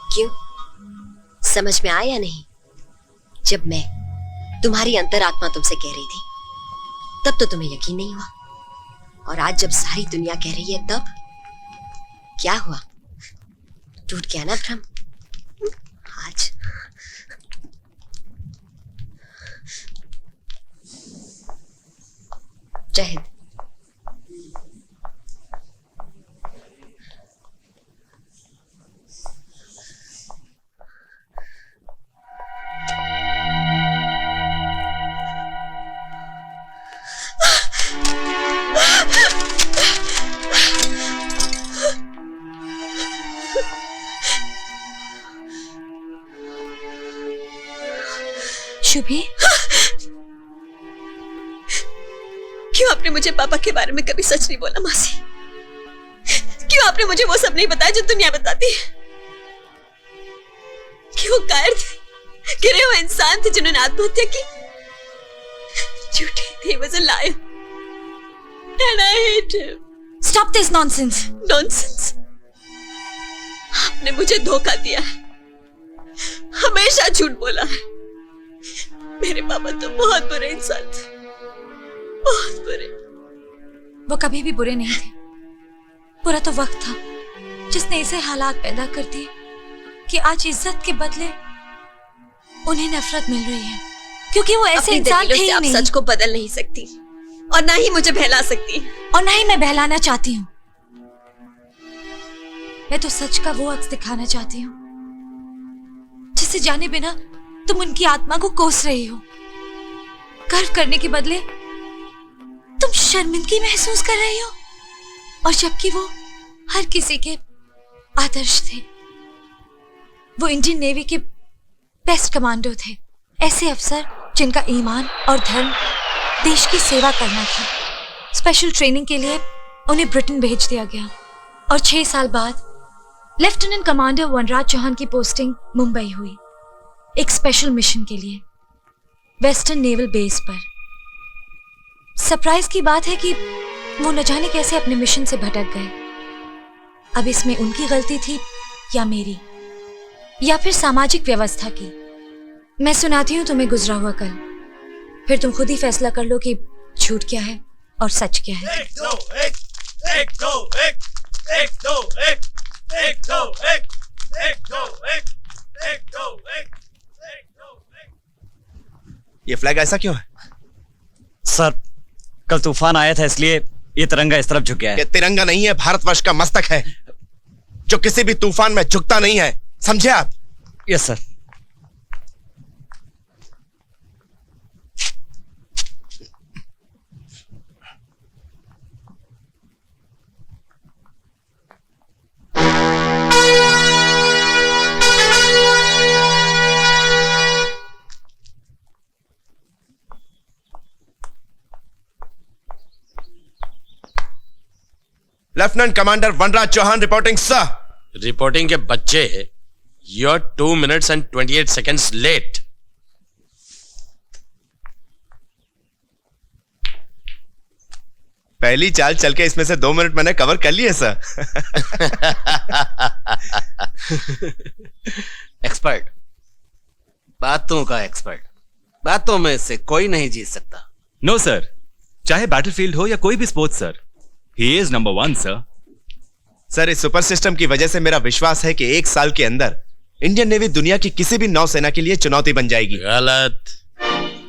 क्यों, समझ में आया या नहीं? जब मैं तुम्हारी अंतरात्मा तुमसे कह रही थी तब तो तुम्हें यकीन नहीं हुआ, और आज जब सारी दुनिया कह रही है तब क्या हुआ? टूट गया ना भ्रम? आज जय हिंद। शुभी, क्यों आपने मुझे पापा के बारे में कभी सच नहीं बोला मासी? क्यों आपने मुझे वो सब नहीं बताया जो दुनिया बताती है? कि वो कायर थे, गिरे हुए इंसान थे जिन्होंने आत्महत्या की? झूठे थे, he was a liar and I hate him. Stop this nonsense. Nonsense? आपने मुझे धोखा दिया है, हमेशा झूठ बोला है। मेरे पापा तो बहुत बुरे इंसान थे, बहुत बुरे। वो कभी भी बुरे नहीं थे। बुरा तो वक्त था जिसने ऐसे हालात पैदा कर दिए कि आज इज्जत के बदले उन्हें नफरत मिल रही है, क्योंकि वो ऐसे इंसान थे ही आप नहीं। सच को बदल नहीं सकती और ना ही मुझे बहला सकती, और ना ही मैं बहलाना चाहती हूँ। मैं तो सच का वो अक्स दिखाना चाहती हूँ जिसे जाने बिना तुम उनकी आत्मा को कोस रही हो। गर्व करने के बदले तुम शर्मिंदगी महसूस कर रही हो, और जबकि वो हर किसी के आदर्श थे। वो इंडियन नेवी के बेस्ट कमांडो थे, ऐसे अफसर जिनका ईमान और धर्म देश की सेवा करना था। स्पेशल ट्रेनिंग के लिए उन्हें ब्रिटेन भेज दिया गया, और 6 साल बाद लेफ्टिनेंट कमांडर वनराज चौहान की पोस्टिंग मुंबई हुई, एक स्पेशल मिशन के लिए वेस्टर्न नेवल बेस पर। सरप्राइज की बात है कि वो न जाने कैसे अपने मिशन से भटक गए। अब इसमें उनकी गलती थी या मेरी, या फिर सामाजिक व्यवस्था की। मैं सुनाती हूँ तुम्हें गुजरा हुआ कल, फिर तुम खुद ही फैसला कर लो कि झूठ क्या है और सच क्या है। एक दो एक, एक दो एक, एक दो एक, एक दो एक, एक दो एक, एक दो एक, एक दो एक। ये फ्लैग ऐसा क्यों है? सर, कल तूफान आया था इसलिए ये तिरंगा इस तरफ झुक गया है। ये तिरंगा नहीं है, भारतवर्ष का मस्तक है जो किसी भी तूफान में झुकता नहीं है, समझे आप? Yes sir. Lieutenant commander Vanraj Chauhan reporting sir. Reporting के बच्चे, you are 2 minutes and 28 seconds late. पहली चाल चल के इसमें से 2 मिनट मैंने कवर कर लिए सर। एक्सपर्ट, बातों का एक्सपर्ट, बातों में से कोई नहीं जीत सकता। नो सर, चाहे बैटलफील्ड हो या कोई भी sports sir, he is number 1 sir. Sir, इस सुपर सिस्टम की वजह से मेरा विश्वास है कि 1 साल के अंदर इंडियन नेवी दुनिया की किसी भी नौसेना के लिए चुनौती बन जाएगी। गलत।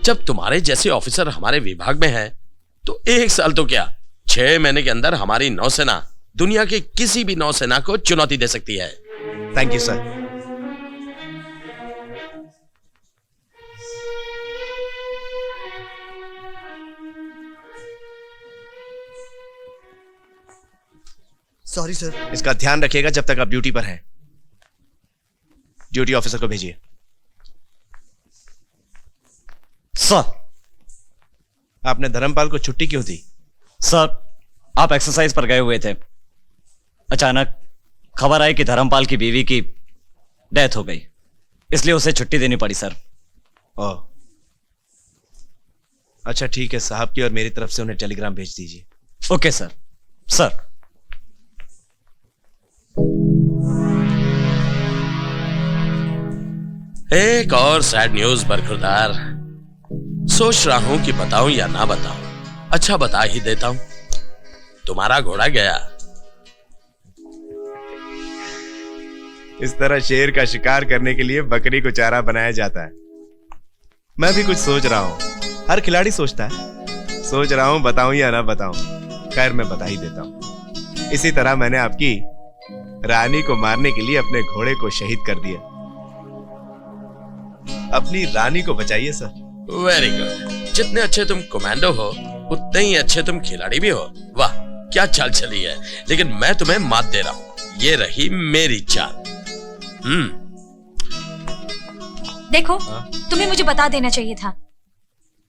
जब तुम्हारे जैसे ऑफिसर हमारे विभाग में हैं, तो 1 साल तो क्या, 6 महीने के अंदर हमारी नौसेना दुनिया की किसी भी नौसेना को चुनौती दे सकती है। Thank you sir. Sorry sir. इसका ध्यान रखिएगा जब तक आप ड्यूटी पर हैं। ड्यूटी ऑफिसर को भेजिए। सर। आपने धर्मपाल को छुट्टी क्यों दी? सर, आप एक्सरसाइज पर गए हुए थे, अचानक खबर आई कि धर्मपाल की बीवी की डेथ हो गई, इसलिए उसे छुट्टी देनी पड़ी सर। ओह, अच्छा ठीक है, साहब की और मेरी तरफ से उन्हें टेलीग्राम भेज दीजिए। Okay sir. सर, एक और सैड न्यूज बरखुरदार। सोच रहा हूं कि बताऊं या ना बताऊं। अच्छा, बता ही देता हूं। तुम्हारा घोड़ा गया। इस तरह शेर का शिकार करने के लिए बकरी को चारा बनाया जाता है। मैं भी कुछ सोच रहा हूं, हर खिलाड़ी सोचता है। सोच रहा हूं बताऊं या ना बताऊं। खैर, मैं बता ही देता हूं। इसी तरह मैंने आपकी रानी को मारने के लिए अपने घोड़े को शहीद कर दिया। अपनी रानी को बचाइए सर। Very good. जितने अच्छे तुम कमांडो हो, उतने ही अच्छे तुम खिलाड़ी भी हो। वाह, क्या चाल चली है। लेकिन मैं तुम्हें मात दे रहा हूं। ये रही मेरी चाल। देखो, तुम्हें मुझे बता देना चाहिए था।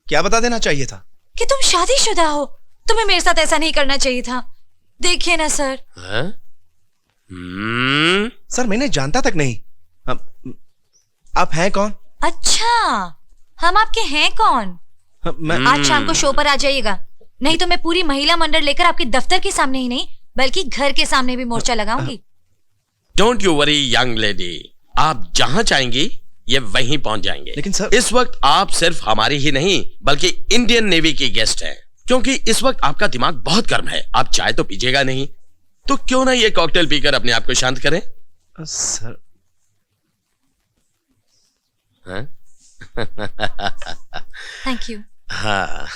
क्या बता देना चाहिए था? कि तुम शादीशुदा हो। तुम्हें मेरे साथ ऐसा नहीं करना चाहिए था। देखिए ना सर। सर, मैंने जानता तक नहीं। आप हैं कौन? अच्छा, हम आपके हैं कौन? मैं आज शाम को शो पर आ जाइएगा, नहीं तो मैं पूरी महिला मंडल लेकर आपके दफ्तर के सामने ही नहीं बल्कि घर के सामने भी मोर्चा लगाऊंगी। Don't you worry young lady, आप जहां चाहेंगी ये वहीं पहुंच जाएंगे। लेकिन सर, इस वक्त आप सिर्फ हमारी ही नहीं बल्कि इंडियन नेवी की गेस्ट हैं। क्योंकि इस वक्त आपका दिमाग बहुत गर्म है। आप चाय तो पीजिएगा नहीं, तो क्यों ना ये कॉकटेल पीकर अपने आप को शांत करें। Sir, thank you. हाँ।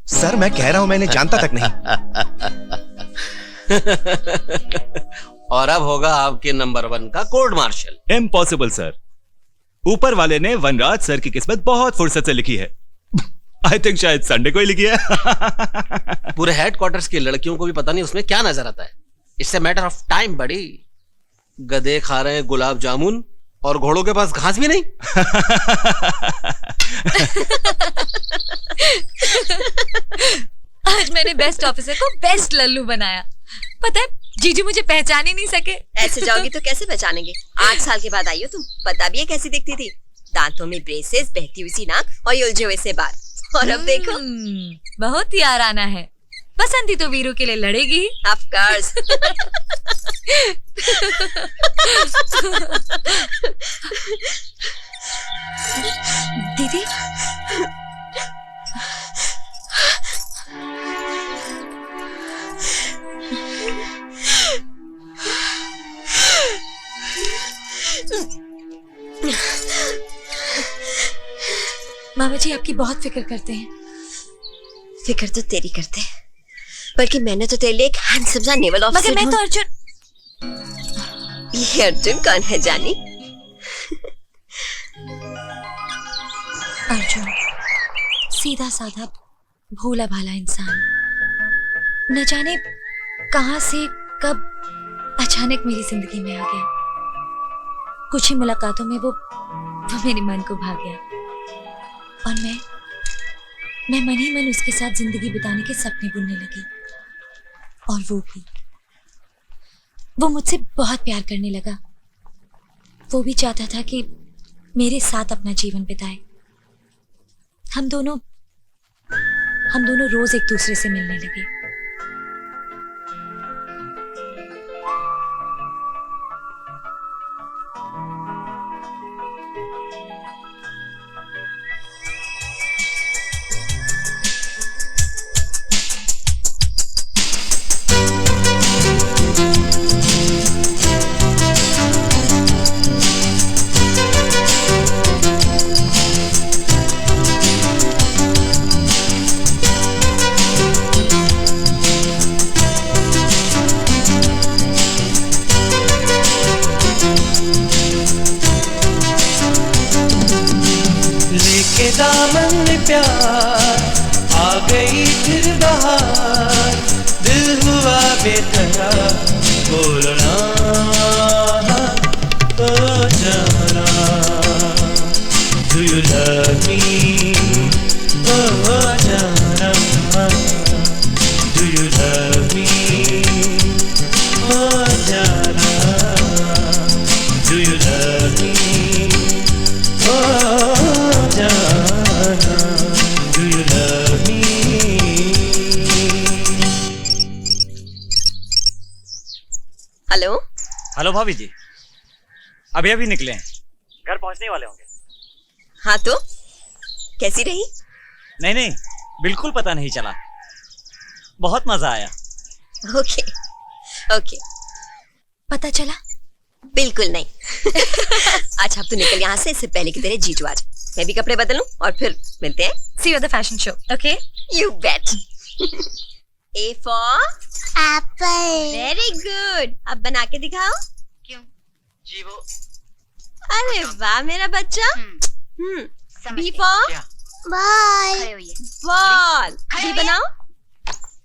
सर, मैं कह रहा हूं मैंने जानता तक नहीं। और अब होगा आपके नंबर 1 का कोर्ट मार्शल। इम्पॉसिबल सर, ऊपर वाले ने वनराज सर की किस्मत बहुत फुर्सत से लिखी है। आई थिंक शायद संडे को ही लिखी है। पूरे हेडक्वार्टर्स की लड़कियों को भी पता नहीं उसमें क्या नजर आता है। It's a matter of time बड़ी। गधे खा रहे हैं गुलाब जामुन और घोड़ों के पास घास भी नहीं। आज मैंने बेस्ट ऑफिसर को बेस्ट लल्लू बनाया। पता है, जीजू मुझे पहचान ही नहीं सके। ऐसे जाओगी तो कैसे पहचानेंगे? 8 साल के बाद आई हो तुम। पता भी है कैसी दिखती थी? दांतों में ब्रेसेस, बहती हुई सी नाक और ये उलझे हुए से बाल। और अब देखो, बहुत याराना है। बसंती तो वीरू के लिए लड़ेगी ही। Of course. दीदी, मामा जी आपकी बहुत फिक्र करते हैं। फिक्र तो तेरी करते हैं, बल्कि मैंने तो तेरे लिए एक हैंडसम सा नेवल ऑफिसर। मगर मैं तो अर्जुन। ये अर्जुन कौन है जानी? अर्जुन सीधा साधा भोला भाला इंसान, न जाने कहां से कब अचानक मेरी जिंदगी में आ गया। कुछ ही मुलाकातों में वो मेरे मन को भा गया और मैं मन ही मन उसके साथ जिंदगी बिताने के सपने बुनने लगी। और वो भी वो मुझसे बहुत प्यार करने लगा। वो भी चाहता था कि मेरे साथ अपना जीवन बिताए। हम दोनों रोज एक दूसरे से मिलने लगे। लेके दामन में प्यार आ गई फिर बहार, दिल हुआ बेकरार, बोलना ओ जाना, do you love me, ओ जाना, do you love me, ओ जाना, do you love me, oh Jana, do you love me? Hello. Hello भाभी जी, अभी अभी निकले हैं, घर पहुंचने वाले होंगे। हाँ तो कैसी रही? नहीं नहीं, बिल्कुल पता नहीं चला, बहुत मजा आया। Okay okay. पता चला? बिल्कुल नहीं। अच्छा अब तू निकल यहाँ से, इससे पहले कि तेरे जीजू आ जाए। मैं भी कपड़े बदलूं और फिर मिलते हैं। See you at the fashion show, okay? You bet. A for Apple. very good. अब बना के दिखाओ। क्यों? जी वो अरे वाह मेरा बच्चा। B for bye. खड़े होइए। ball. खड़े B होइए। बनाओ।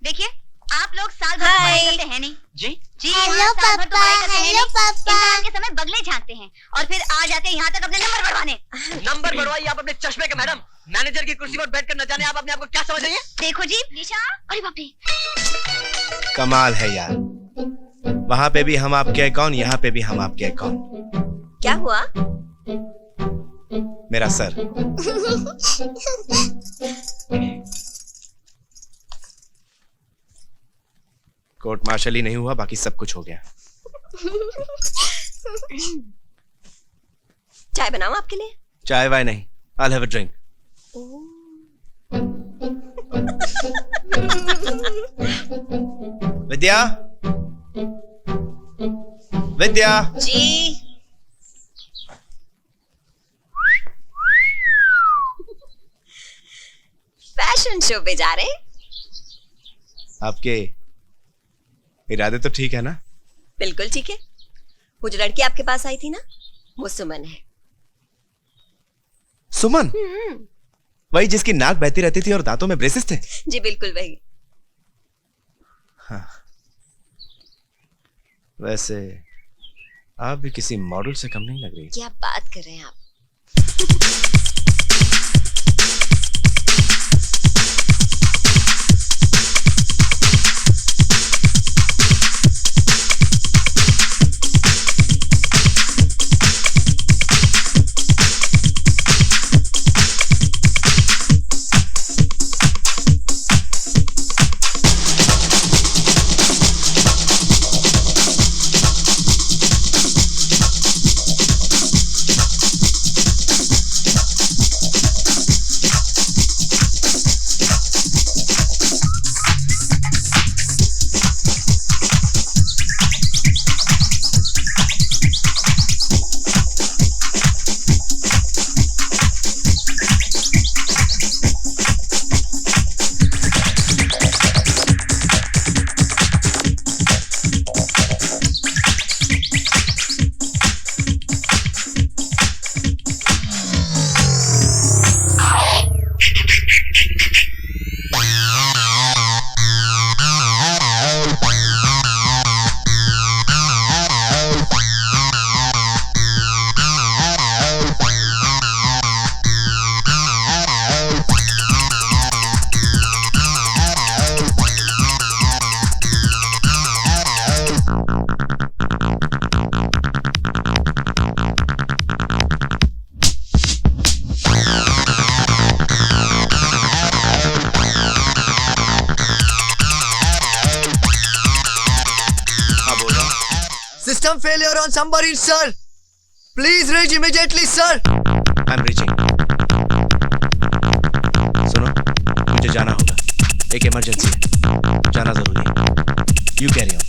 देखिए आप लोग साल भर Hi. पढ़ाई करते हैं नहीं जी जी हेलो हाँ, साल भर तो पापा, पढ़ाई करते हैं हेलो नहीं। पापा। इम्तिहान के समय बगले झांकते हैं और फिर आ जाते हैं यहाँ तक अपने नंबर बढ़वाने। नंबर बढ़वाइए आप अपने चश्मे के मैडम। मैनेजर की कुर्सी पर बैठकर न जाने आप अपने आप को क्या समझ रही हैं? देखो जी निशा, अरे बाप रे। कमाल है यार, वहां पे भी हम आपके कौन, यहाँ पे भी हम आपके कौन। क्या हुआ? मेरा सर। कोर्ट मार्शल ही नहीं हुआ, बाकी सब कुछ हो गया। चाय बनाऊं आपके लिए? चाय वाय नहीं, I'll have a drink. Vidya, Vidya. जी। फैशन शो पे जा रहे हैं? आपके इरादे तो ठीक है ना? बिल्कुल ठीक है। वो जो लड़की आपके पास आई थी ना, वो सुमन है। सुमन? वही जिसकी नाक बहती रहती थी और दांतों में ब्रेसेस थे? जी बिल्कुल वही। हाँ। वैसे आप भी किसी मॉडल से कम नहीं लग रही। क्या बात कर रहे हैं आप? some failure on somebody, sir. Please reach immediately, sir. I'm reaching. सुनो, मुझे जाना होगा. एक इमरजेंसी है. जाना जरूरी है. You carry on.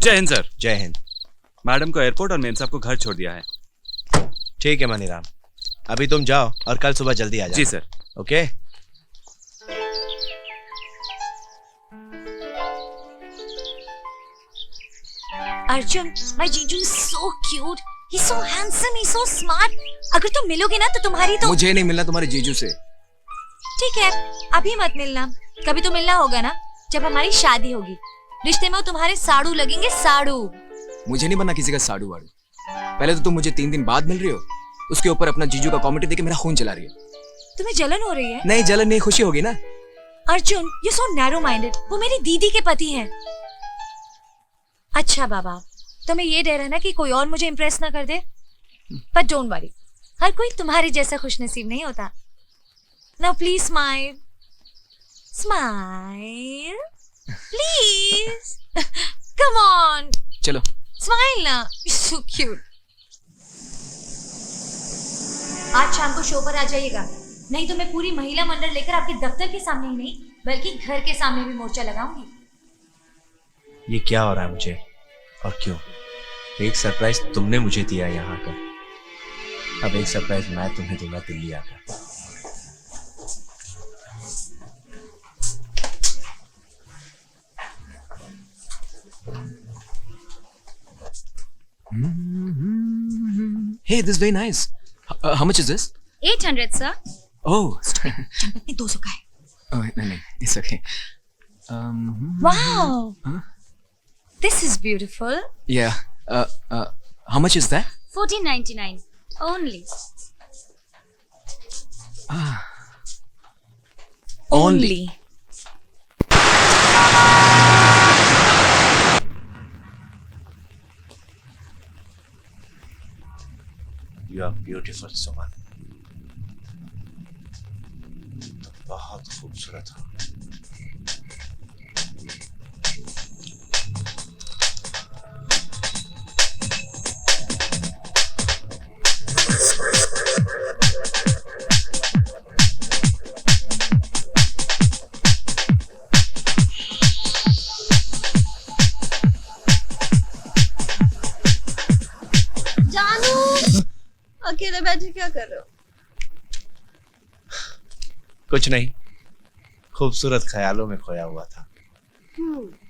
जय हिंद सर। जय हिंद। मैडम को एयरपोर्ट और मेम साहब को घर छोड़ दिया है। ठीक है मनीराम, अभी तुम जाओ और कल सुबह जल्दी आ जाओ। जी सर। ओके। अर्जुन, my जीजू is so cute. He's so handsome, he's so smart. अगर तुम मिलोगे ना तो तुम्हारी तो मुझे नहीं मिलना तुम्हारे जीजू से। ठीक है, अभी मत मिलना। कभी तो मिलना होगा ना, जब हमारी शादी होगी। रिश्ते में वो तुम्हारे साड़ू लगेंगे, साड़ू। मुझे नहीं बनना किसी का साड़ू वाड़ू। पहले तो तुम मुझे 3 दिन बाद मिल रही हो, उसके ऊपर अपना जीजू का कॉमेडी देके मेरा खून चला रही हो। तुम्हें जलन हो रही है? नहीं जलन नहीं, खुशी होगी ना। Arjun, you so narrow minded. वो मेरी दीदी के पति हैं। अच्छा बाबा, तुम्हें ये डर है ना कि कोई और मुझे इम्प्रेस ना कर दे, पर डोंट वरी, हर कोई तुम्हारी जैसा खुशनसीब नहीं होता। Now please smile, smile please, come on, चलो स्माइल ना, सो क्यूट। आज शाम को शो पर आ जाइएगा, नहीं तो मैं पूरी महिला मंडल लेकर आपके दफ्तर के सामने ही नहीं बल्कि घर के सामने भी मोर्चा लगाऊंगी। ये क्या हो रहा है मुझे और क्यों? एक सरप्राइज तुमने मुझे दिया यहाँ का, अब एक सरप्राइज मैं तुम्हें दूंगा दिल्ली आकर। Hey, this is very nice. How much is this? 800, sir. Oh, Champak 200 का है। नहीं, it's okay. Wow, this is beautiful. Yeah. How much is that? 14.99 only. Only. You are beautiful, सुमन। बहुत खूबसूरत हो। अकेले बैठे क्या कर रहे हो? कुछ नहीं, खूबसूरत ख्यालों में खोया हुआ था।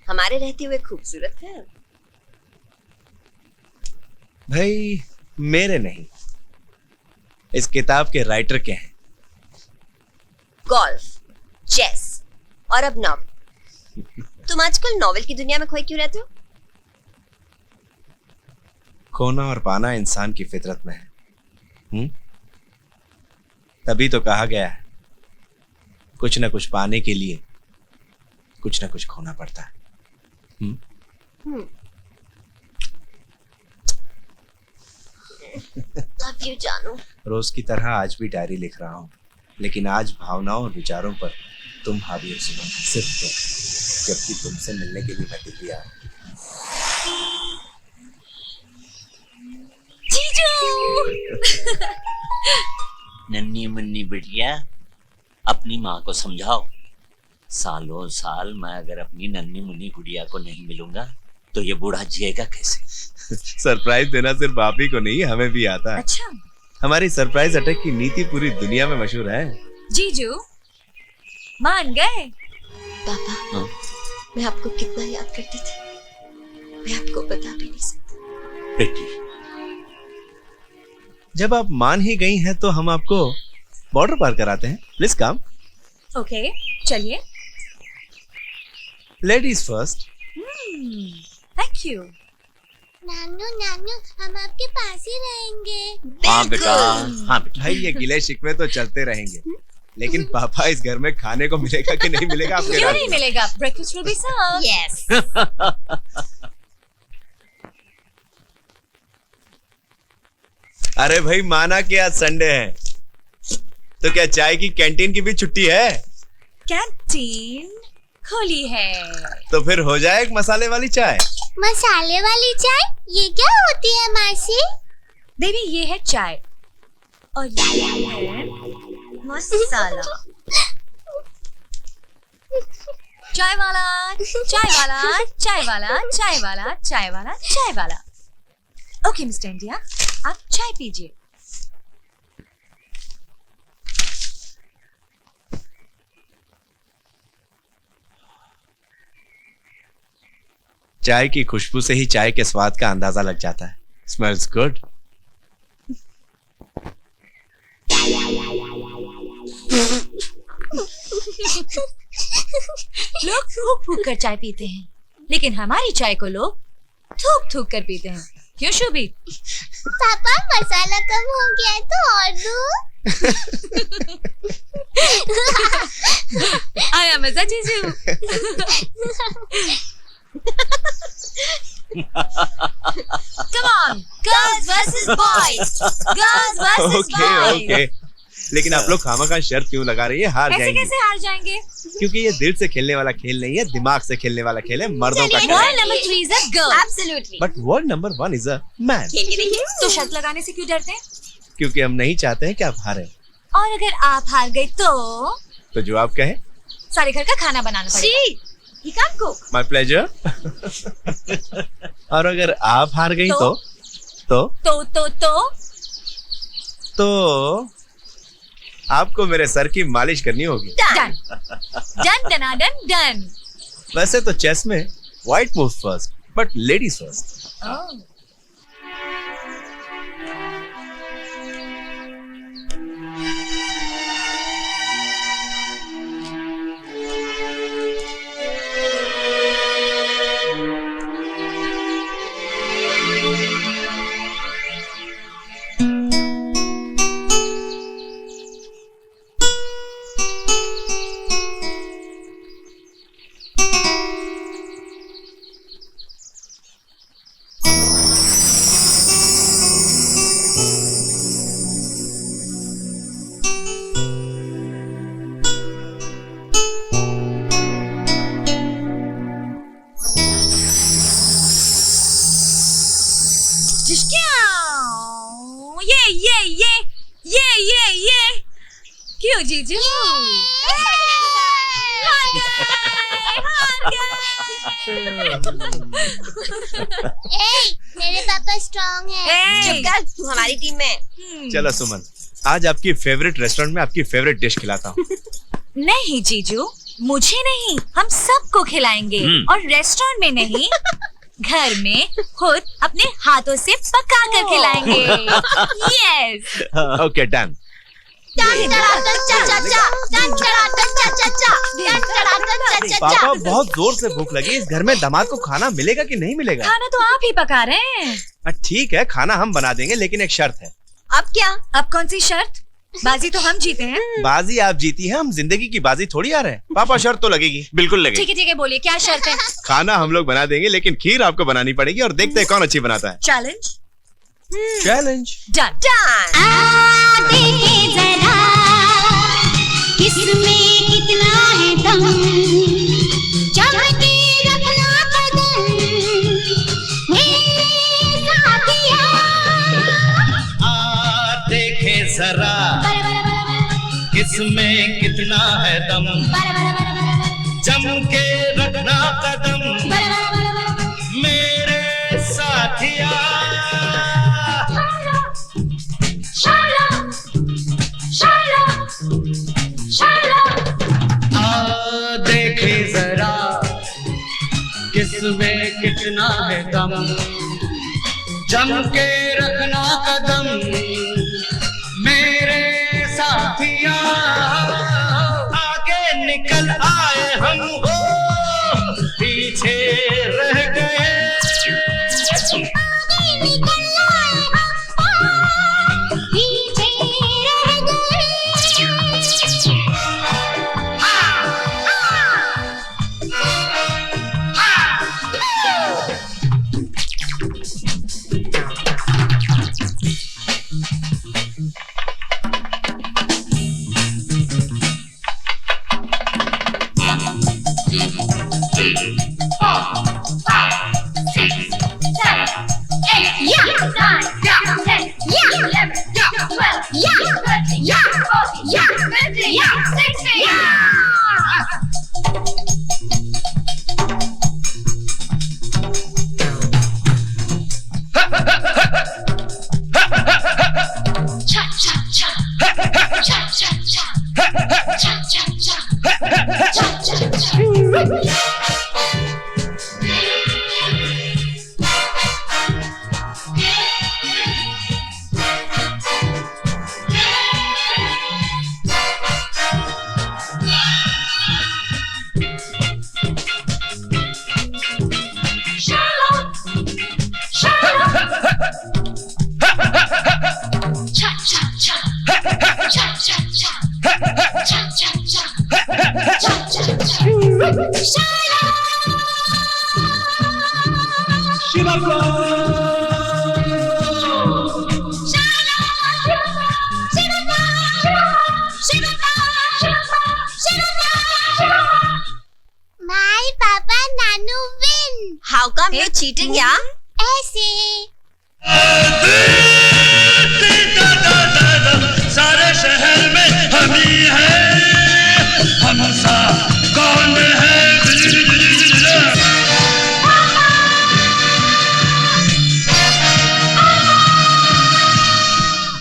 हमारे रहते हुए खूबसूरत ख्याल? भाई मेरे नहीं, इस किताब के राइटर के हैं। गोल्फ, चेस और अब नॉवल। तुम आजकल नॉवल की दुनिया में खोए क्यों रहते हो? खोना और पाना इंसान की फितरत में है। तभी तो कहा गया है, कुछ ना कुछ पाने के लिए कुछ ना कुछ खोना पड़ता है। लव यू जानू। रोज की तरह आज भी डायरी लिख रहा हूँ, लेकिन आज भावनाओं और विचारों पर तुम हावी हो सुमन, सिर्फ तुम, जबकि तुमसे मिलने के लिए मैं दिल्ली आया। नन्ही मुन्नी बिटिया, अपनी माँ को समझाओ। सालों साल मैं अगर अपनी नन्ही मुन्नी गुड़िया को नहीं मिलूंगा तो ये बूढ़ा जिएगा कैसे? सरप्राइज देना सिर्फ आप ही को नहीं, हमें भी आता है। अच्छा, हमारी सरप्राइज अटैक की नीति पूरी दुनिया में मशहूर है। जीजू मान गए? पापा, मैं आपको कितना याद करती थी, मैं आपको बता भी नहीं सकती। बेटी, जब आप मान ही गई हैं तो हम आपको बॉर्डर पार कराते हैं। Please come. ओके, चलिए। Ladies first. Thank you. नानू नानू, हम आपके पास ही रहेंगे। हाँ बेटा, हाँ बेटा। भाई ये गिले शिकवे तो चलते रहेंगे, लेकिन पापा इस घर में खाने को मिलेगा कि नहीं मिलेगा आपके क्यों राज नहीं में? मिलेगा? Breakfast will be served. Yes. अरे भाई माना कि आज संडे है, तो क्या चाय की कैंटीन की भी छुट्टी है? कैंटीन खुली है। तो फिर हो जाए एक मसाले वाली चाय। मसाले वाली चाय? ये क्या होती है मासी? बेबी ये है चाय और ये है मसाला। चाय वाला, चाय वाला, चाय वाला, चाय वाला, चाय वाला, चाय वाला। ओके मिस्टर इंडिया, आप चाय पीजिए। चाय की खुशबू से ही चाय के स्वाद का अंदाजा लग जाता है। Smells good. लोग फूक फूक कर चाय पीते हैं, लेकिन हमारी चाय को लोग थूक थूक कर पीते हैं। क्यों शुभी? पापा मसाला कम हो गया है तो और दो। आया मजा जीजू। Come on, girls versus boys, girls versus okay boys। Okay, लेकिन आप लोग खामखा शर्त क्यों लगा रही है? हार कैसे जाएंगे। कैसे हार जाएंगे? क्योंकि ये दिल से खेलने वाला खेल नहीं है, दिमाग से खेलने वाला खेल है, मर्दों का खेल Rule है। number 3 is a girl। Absolutely. But word number 1 is a man. खेल के देखिए। तो शर्त लगाने से क्यों डरते हैं? क्योंकि हम नहीं चाहते हैं कि आप हारें। और अगर आप हार गए तो जो आप कहें। सारे घर का खाना बनाना पड़ेगा। He can't cook। My pleasure. और अगर आप हार गई तो? तो आपको मेरे सर की मालिश करनी होगी। Done done done done. वैसे तो चेस में white moves first, but ladies first. ये क्यों जीजू? मेरे पापा स्ट्रांग है। चुप कर, तू हमारी टीम में। चलो सुमन, आज आपकी फेवरेट रेस्टोरेंट में आपकी फेवरेट डिश खिलाता हूँ। नहीं जीजू, मुझे नहीं, हम सबको खिलाएंगे। और रेस्टोरेंट में नहीं, घर में खुद अपने हाथों से पका कर खिलाएंगे। यस। Okay done. पापा बहुत जोर से भूख लगी, इस घर में दामाद को खाना मिलेगा कि नहीं मिलेगा? खाना तो आप ही पका रहे हैं। ठीक है, खाना हम बना देंगे, लेकिन एक शर्त है। अब क्या? अब कौन सी शर्त? बाजी तो हम जीते हैं। बाजी आप जीती हैं, हम जिंदगी की बाजी थोड़ी आ रहे हैं। पापा शर्त तो लगेगी। बिल्कुल लगेगी। ठीक है, बोलिए क्या शर्त है? खाना हम लोग बना देंगे, लेकिन खीर आपको बनानी पड़ेगी, और देखते हैं कौन अच्छी बनाता है। चैलेंज। Challenge done. देखे जरा किसमें कितना है दम, जम के रखना कदम मेरे साथिया। देखे जरा किसमें कितना है दम, जम के रखना कदम मेरे साथिया। देखे जरा किसमें कितना है दम, जम के रखना कदम मेरे साथिया। आगे निकल आए हम हो, पीछे रह गए। आगे निकल आए हम, पीछे रह गए। My Papa Nanu win. How come you're cheating, yeah? ऐसे सारे शहर में हम ही हैं, हम सा कौन है?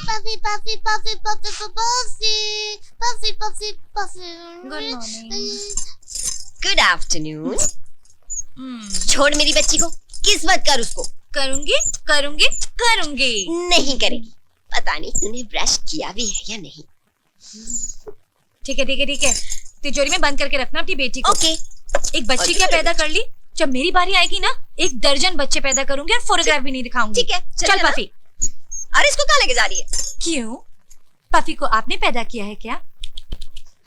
Puffy, Puffy, Puffy, Puffy, Puffy, Puffy, Puffy, Puffy. Good morning. Good afternoon. छोड़ मेरी बच्ची को, किस मत कर उसको। करूंगी करूंगी करूंगी। नहीं करेगी, पता नहीं तूने ब्रश किया भी है या नहीं। ठीक है ठीक है ठीक है, तिजोरी में बंद करके रखना अपनी बेटी को। ओके। एक बच्ची क्या पैदा कर ली, जब मेरी बारी आएगी ना 1 दर्जन बच्चे पैदा करूंगी और फोटोग्राफ भी नहीं दिखाऊंगी। ठीक है, चल पफी। अरे इसको कहाँ लेके जा रही है? क्यों? पफी को आपने पैदा किया है क्या?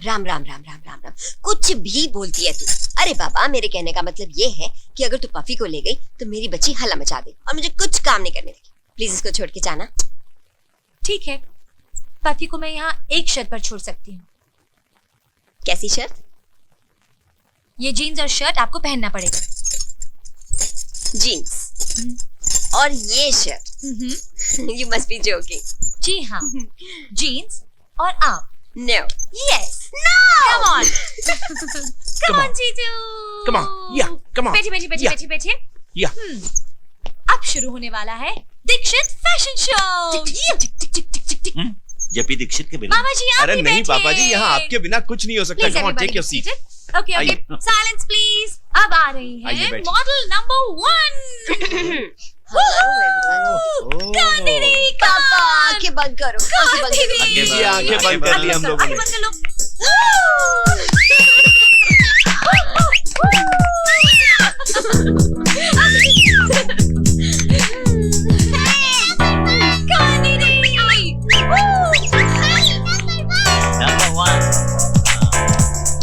राम राम राम राम राम राम, कुछ भी बोलती है तू। अरे बाबा, मेरे कहने का मतलब ये है कि अगर तू पफी को ले गई तो मेरी बच्ची हल्ला मचा दे और मुझे कुछ काम नहीं करने देगी। प्लीज इसको छोड़ के जाना। ठीक है, पफी को मैं यहाँ एक शर्त पर छोड़ सकती हूँ। कैसी शर्त? ये जीन्स और शर्ट आपको पहनना पड़ेगा। जीन्स और ये shirt? You must be joking. जी हाँ, जीन्स और आप। No. Yes. No. Come on. Come on, जीजू. Come on. Yeah. Come on. बैठिए बैठिए बैठिए बैठिए बैठिए। Yeah. अब शुरू होने वाला है Dixit fashion show. JP Dixit के बिना। मामा जी आप अरे भी नहीं बैठिए। पापा जी, यहाँ आपके बिना कुछ नहीं हो सकता। Please Come on, everybody take your be seat. seated. Okay, okay. आइए। Silence please. अब आ रही आइए, है बैठिए। Model number 1। Hello everyone. कांदिनी पापा, आंखें बंद करो। आंखें बंद करो। जी, आंखें बंद कर ली हम लोगों आंखें ने। बंद कर लो। नंबर 1।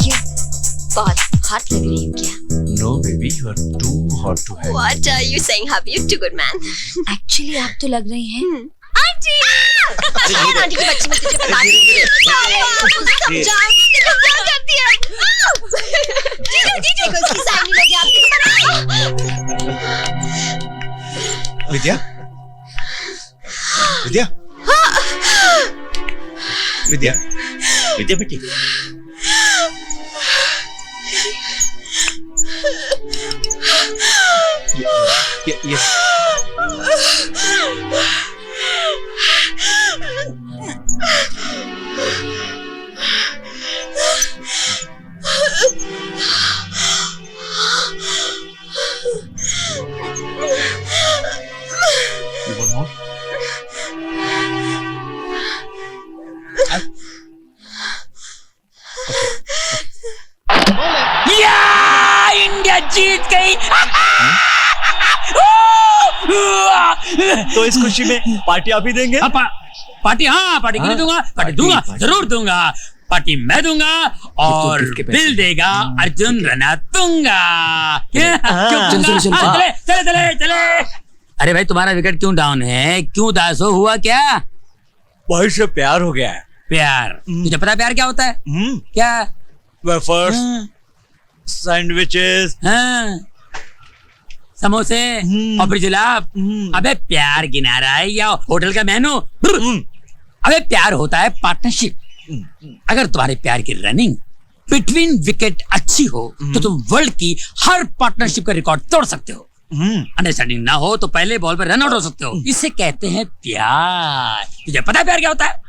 क्यों? बहुत हॉट लग रही है क्या? No baby, you are too hot to handle. What are you saying, hubby? You're too good man. Actually आप तो लग रही हैं आंटी। कौन आंटी की बच्ची में तुझे पता नहीं? अरे आप उसे समझाओ, तुम क्या करती है? जीजू जीजू को उसकी साइड नहीं लगी आपकी। विद्या, विद्या, विद्या, विद्या बेटी। ये इंडिया जीत गई। तो इस खुशी में पार्टी आप ही देंगे? पार्टी, हाँ पार्टी क्यों दूंगा, पार्टी दूंगा, जरूर दूंगा। पार्टी मैं दूंगा और बिल देगा अर्जुन रनातुंगा। चलो चले चले चले। अरे भाई तुम्हारा विकेट क्यों डाउन है? क्यों उदास हो? हुआ क्या? भाई से प्यार हो गया है। प्यार? तुझे पता है प्यार क्या होता है? क्या? फर्स्ट सैंडविचेस, हाँ, समोसे और फिर जुलाब। अबे प्यार गिना रहा है या होटल का मेनू? अबे प्यार होता है पार्टनरशिप। अगर तुम्हारे प्यार की रनिंग बिटवीन विकेट अच्छी हो तो तुम वर्ल्ड की हर पार्टनरशिप का रिकॉर्ड तोड़ सकते हो। अंडरस्टैंडिंग ना हो तो पहले बॉल पर रन आउट हो सकते हो। इसे कहते हैं प्यार। तुझे पता है प्यार क्या होता है?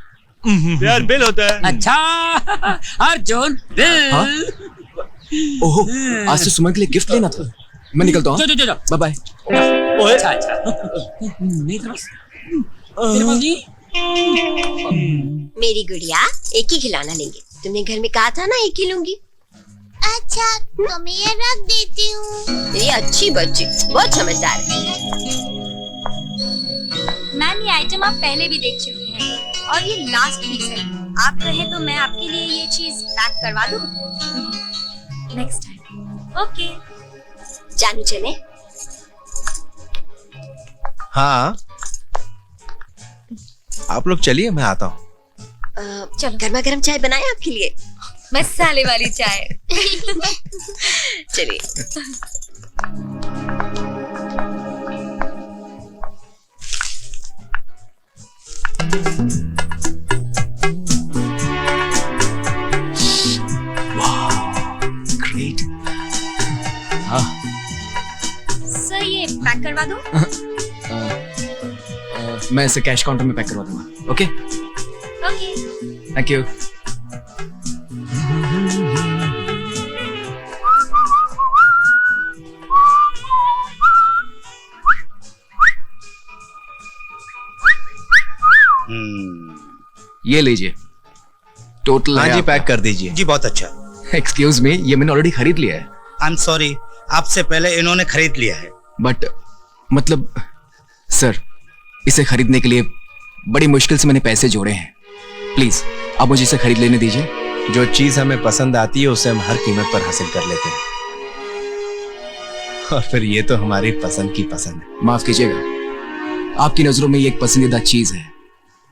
प्यार बिल होता है। अच्छा अर्जुन बिल। हाँ? ओह, आज से सुमन के लिए गिफ्ट लेना था। मैं निकलता हूँ। जो बाय बाय। अच्छा नहीं तो बस तेरे पास नहीं? मेरी गुड़िया एक ही खिलौना लेंगे। तुमने घर में कहा था ना एक ही लूंगी। अच्छा तो मैं ये रख देती हूँ। मेरी अच्छी बच्ची, बहुत समझदार है। मैम ये आइटम आप पहले भी देख चुकी हैं और ये लास्ट पीस है। आप कहें तो मैं आपके लिए ये चीज पैक करवा दूं? Next time. ओके। जानू चले? हाँ आप लोग चलिए, मैं आता हूँ। चलो गर्मा गर्म चाय बनाए आपके लिए। मसाले वाली चाय। चलिए। ग्रेट। हाँ। सर ये पैक करवा दूं? मैं इसे कैश काउंटर में पैक करवा दूंगा। Okay okay. Thank you. ये लीजिए टोटल। हाँ है जी, आपका। पैक कर दीजिए। जी बहुत अच्छा। एक्सक्यूज मी, ये मैंने ऑलरेडी खरीद लिया है। आई एम सॉरी, आपसे पहले इन्होंने खरीद लिया है। बट मतलब सर, इसे खरीदने के लिए बड़ी मुश्किल से मैंने पैसे जोड़े हैं। प्लीज आप मुझे इसे खरीद लेने दीजिए। जो चीज हमें पसंद आती है उसे हम हर कीमत पर हासिल कर लेते हैं, और फिर ये तो हमारी पसंद की पसंद है। माफ कीजिएगा, आपकी नजरों में ये एक पसंदीदा चीज है,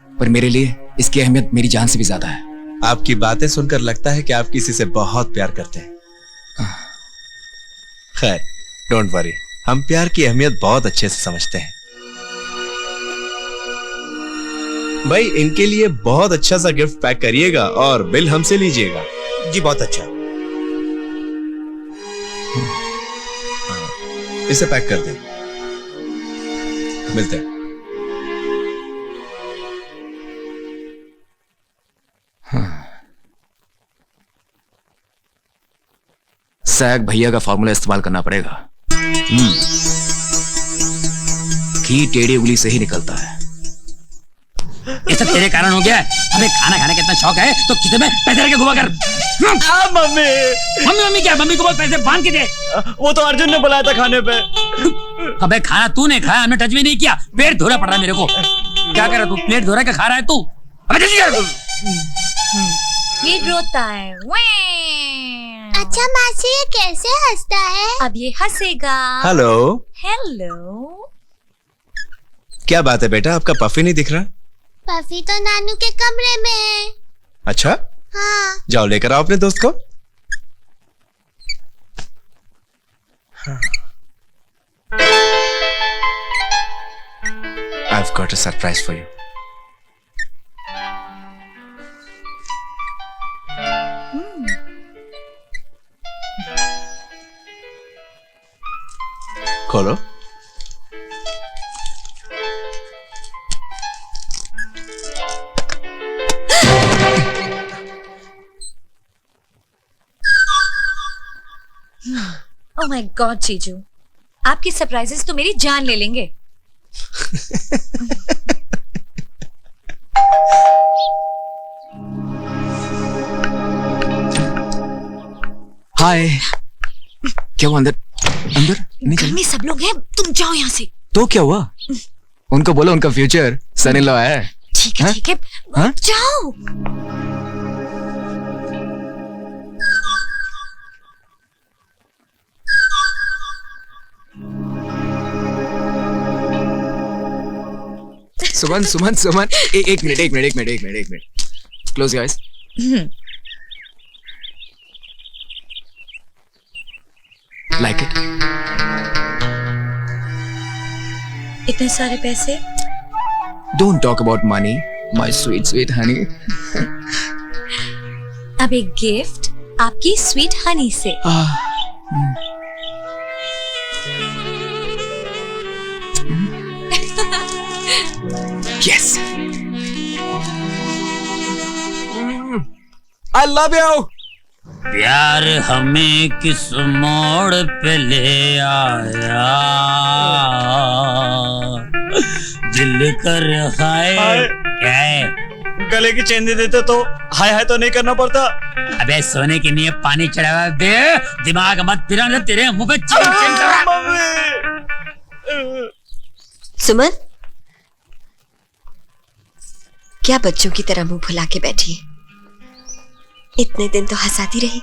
पर मेरे लिए इसकी अहमियत मेरी जान से भी ज्यादा है। आपकी बातें सुनकर लगता है कि आप किसी से बहुत प्यार करते हैं। खैर डोंट वरी, हम प्यार की अहमियत बहुत अच्छे से समझते हैं। भाई इनके लिए बहुत अच्छा सा गिफ्ट पैक करिएगा और बिल हमसे लीजिएगा। जी बहुत अच्छा। इसे पैक कर दें, मिलते हैं। सैग भैया का फॉर्मूला इस्तेमाल करना पड़ेगा। घी टेढ़ी उंगली से ही निकलता है। ये सब तेरे कारण हो गया है। हमें खाना खाने का इतना शौक है तो किचन में पैसे रखे घुमा कर। मम्मी मम्मी क्या? मम्मी को बोल पैसे बांध के दे। वो तो अर्जुन ने बुलाया था खाने पे। अबे खाना तूने खाया, हमने टच भी नहीं किया। पेट धोना पड़ रहा है मेरे को। क्या कर रहा तू? प्लेट धो रहा है क्या खा रहा है तू? अबे जल्दी कर। ये रोता है। अच्छा मासी ये कैसे हंसता है? अब ये हंसेगा। हेलो। हेलो। क्या बात है बेटा, आपका पफी नहीं दिख रहा? पफी तो नानू के कमरे में है। अच्छा हाँ। जाओ लेकर आओ अपने दोस्त को। I've got a surprise for you. खोलो। ओह माय गॉड जीजू, आपकी सरप्राइजेस तो मेरी जान ले लेंगे। हाय। क्या हुआ? अंदर अंदर नहीं घर में सब लोग हैं, तुम जाओ यहाँ से। तो क्या हुआ? उनको बोलो उनका फ्यूचर सन इन लॉ है। ठीक है ठीक है, हाँ? जाओ। सुमन सुमन सुमन, एक minute. Close your eyes. Like it? इतने सारे पैसे? Don't talk about money my sweet sweet Honey. अब एक गिफ्ट आपकी स्वीट हनी से. Yes. I love you. प्यार हमें किस मोड़ पे ले आया, दिल कर हाय. क्या है? गले की चेन दे देते तो हाय हाय तो नहीं करना पड़ता. अबे सोने के लिए पानी चढ़ावा दे, दिमाग मत फिरा ना, तेरे मुंह पे चेन चेन चढ़ा. सुमन, क्या बच्चों की तरह मुंह फुला के बैठी है? इतने दिन तो हंसाती रही,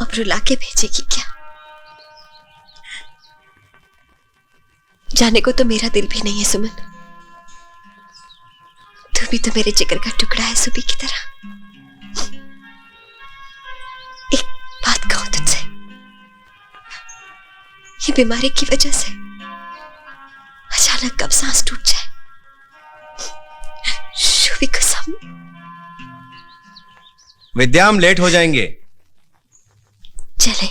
अब रुला के भेजेगी क्या? जाने को तो मेरा दिल भी नहीं है सुमन, तू भी तो मेरे जिगर का टुकड़ा है सुबह की तरह. एक बात कहूं तुझसे, ये बीमारी की वजह से अचानक कब सांस टूट जाए, शुभी कसम. विद्या, हम लेट हो जाएंगे. चले.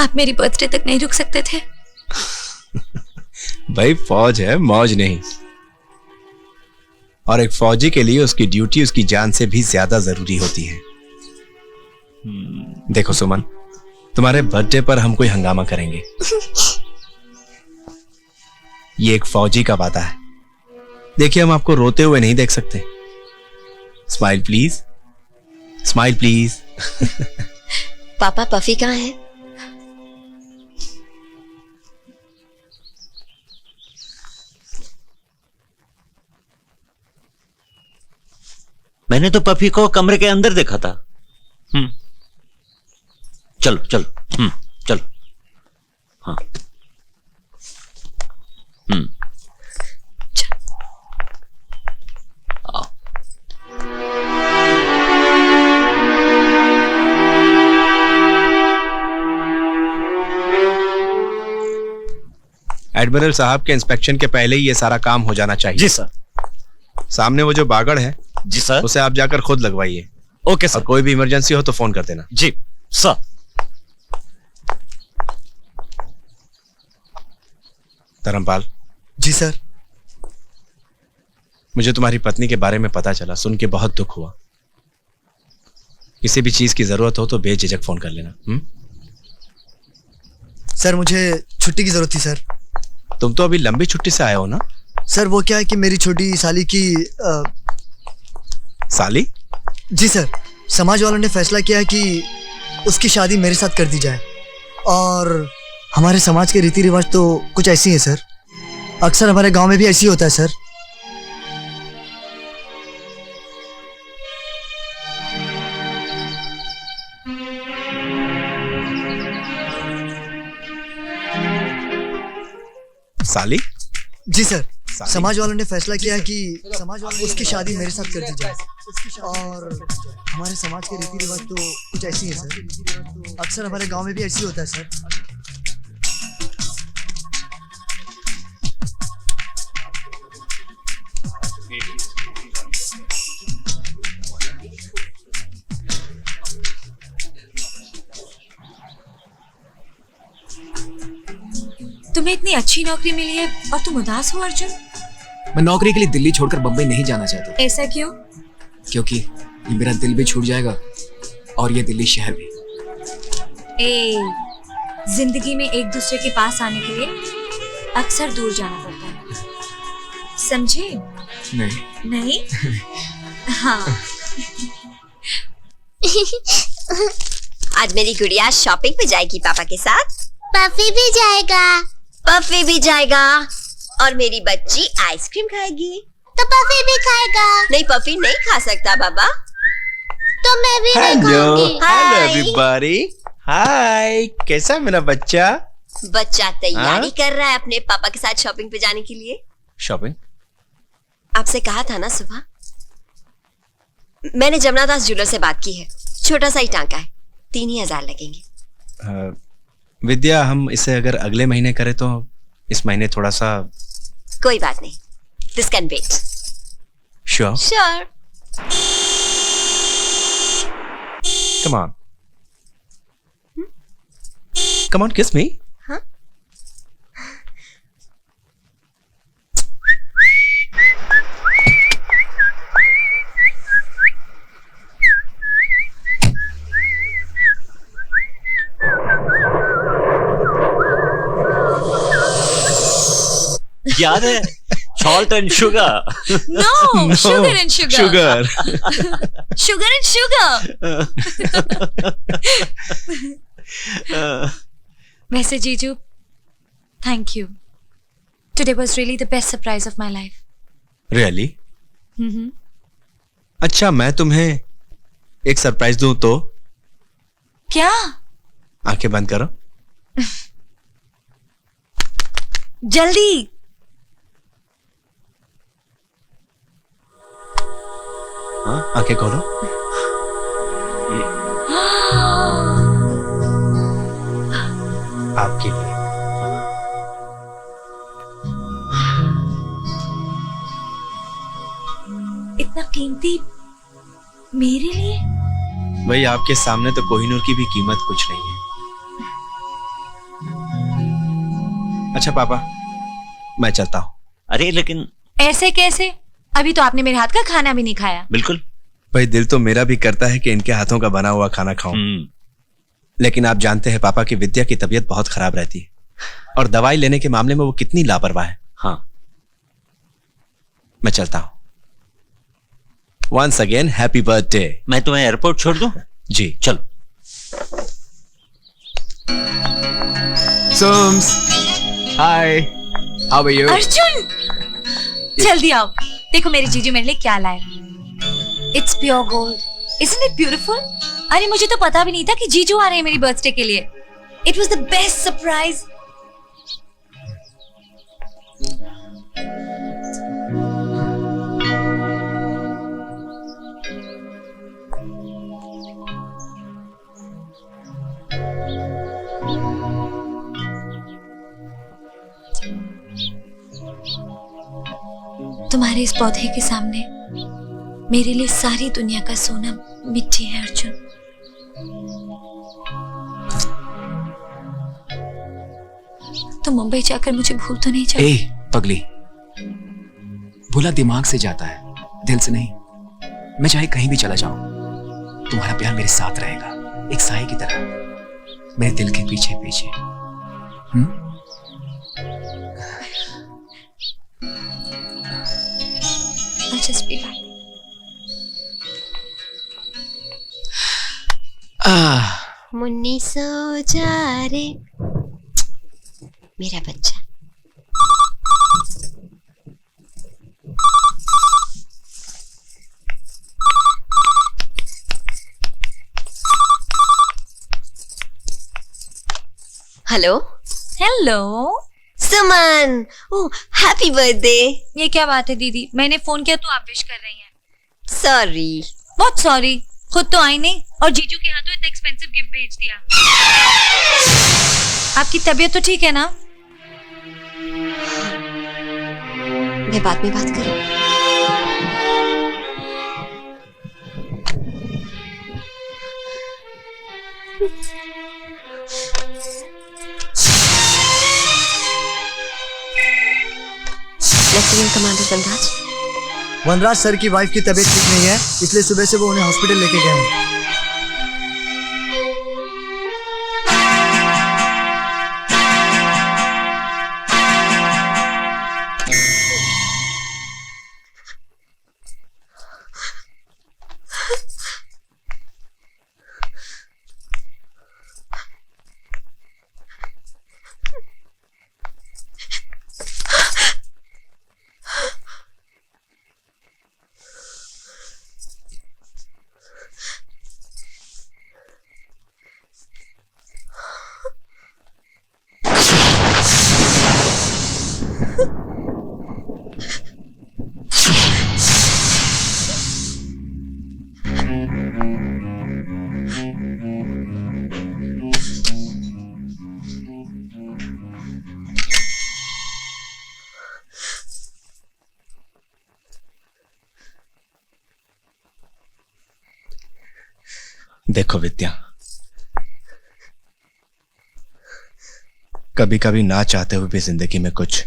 आप मेरी बर्थडे तक नहीं रुक सकते थे? भाई फौज है, मौज नहीं. और एक फौजी के लिए उसकी ड्यूटी उसकी जान से भी ज्यादा जरूरी होती है. देखो सुमन, तुम्हारे बर्थडे पर हम कोई हंगामा करेंगे. ये एक फौजी का वादा है. देखिए, हम आपको रोते हुए नहीं देख सकते. Smile please, smile please. पापा, पफी कहाँ है? मैंने तो पफी को कमरे के अंदर देखा था. चलो चलो. चलो. हाँ. आओ. एडमिरल साहब के इंस्पेक्शन के पहले ही ये सारा काम हो जाना चाहिए. जी सर. सामने वो जो बागड़ है, जी सर, उसे आप जाकर खुद लगवाइए. Okay sir. और कोई भी इमरजेंसी हो तो फोन कर देना. जी सर. धर्मपाल. जी सर. मुझे तुम्हारी पत्नी के बारे में पता चला, सुन के बहुत दुख हुआ. किसी भी चीज की जरूरत हो तो बेझिझक फोन कर लेना. सर, मुझे छुट्टी की जरूरत थी सर. तुम तो अभी लंबी छुट्टी से आए हो ना? सर, वो क्या है कि मेरी छोटी साली की साली? जी सर, समाज वालों ने फैसला किया है कि उसकी शादी मेरे साथ कर दी जाए. और हमारे समाज के रीति रिवाज तो कुछ ऐसी हैं सर. अक्सर हमारे गांव में भी ऐसी होता है सर. साली? जी सर, समाज वालों ने फैसला किया है कि उसकी शादी मेरे साथ कर दी जाए. और हमारे समाज के रीति रिवाज तो कुछ ऐसी हैं सर. अक्सर हमारे गांव में भी ऐसी होता है सर. तुम्हें इतनी अच्छी नौकरी मिली है और तुम उदास हो अर्जुन? मैं नौकरी के लिए दिल्ली छोड़कर बम्बई नहीं जाना चाहता. ऐसा क्यों? क्योंकि ये मेरा दिल भी छूट जाएगा और ये दिल्ली शहर भी. जिंदगी में एक दूसरे के पास आने के लिए अक्सर दूर जाना पड़ता है, समझे? नहीं. नहीं? हाँ. आज मेरी गुड़िया शॉपिंग पे जाएगी पापा के साथ. पफी भी जाएगा. पफी भी जाएगा. और मेरी बच्ची आइसक्रीम खाएगी. तो पफी भी खाएगा. नहीं, पफी नहीं खा सकता बाबा. तो मैं भी नहीं खाऊंगी. Hello everybody. हाय, कैसा है मेरा बच्चा? बच्चा तैयारी कर रहा है अपने पापा के साथ शॉपिंग पे जाने के लिए. शॉपिंग? आपसे कहा था ना सुबह. मैंने जमनादास ज्वेलर से बात की है, छोटा सा ही टांका है, 3,000 लगेंगे। विद्या, हम इसे अगर अगले महीने करें तो इस महीने थोड़ा सा। कोई बात नहीं, this can wait. Sure? Sure. Come on, come on, kiss me. हाँ? याद है salt and sugar? No, sugar and sugar. Sugar. Sugar and sugar. वैसे जीजू, thank you. Today was really the best surprise of my life. Really? Mm-hmm. अच्छा, मैं तुम्हें एक surprise दूं तो? क्या? आंखें बंद करो। जल्दी। हाँ, आंखें खोलो। आपके लिए। इतना कीमती मेरे लिए? भाई, आपके सामने तो कोहिनूर की भी कीमत कुछ नहीं है। अच्छा पापा, मैं चलता हूँ। अरे लेकिन ऐसे कैसे? अभी तो आपने मेरे हाथ का खाना भी नहीं खाया। बिल्कुल। भाई, दिल तो मेरा भी करता है कि इनके हाथों का बना हुआ खाना खाऊं, लेकिन आप जानते हैं पापा की विद्या की तबीयत बहुत खराब रहती है और दवाई लेने के मामले में वो कितनी लापरवाह है। हाँ, मैं चलता हूँ। Once again happy birthday. मैं तुम्हें एयरपोर्ट छोड़ दूं? जी चलो। सोम्स, hi, how are you? Arjun, जल्दी आओ, देखो मेरे जीजू मेरे लिए क्या लाए। It's pure gold, isn't it beautiful? अरे मुझे तो पता भी नहीं था कि जीजू आ रहे हैं मेरी बर्थडे के लिए। It was the best surprise. तुम्हारे इस पौधे के सामने मेरे लिए सारी दुनिया का सोना मिट्टी है अर्जुन। तुम मुंबई जाकर मुझे भूल तो नहीं जाओगे? ए पगली, भूला दिमाग से जाता है, दिल से नहीं। मैं चाहे कहीं भी चला जाऊं, तुम्हारा प्यार मेरे साथ रहेगा, एक साए की तरह, मेरे दिल के पीछे पीछे। I'll just be back. Munni सो जा रे मेरा बच्चा। हेलो। हेलो सुमन, ओह हैप्पी बर्थडे। ये क्या बात है दीदी, मैंने फोन किया तो आप विश कर रही हैं। सॉरी। बहुत सॉरी, खुद तो आई नहीं और जीजू के हाथों इतना एक्सपेंसिव गिफ्ट भेज दिया। आपकी तबीयत तो ठीक है ना? मैं बाद में बात करूं। लेफ्टिनेंट कमांडर वनराज। वनराज सर की वाइफ की तबीयत ठीक नहीं है, इसलिए सुबह से वो उन्हें हॉस्पिटल लेके गए हैं। देखो विद्या, कभी कभी ना चाहते हुए भी जिंदगी में कुछ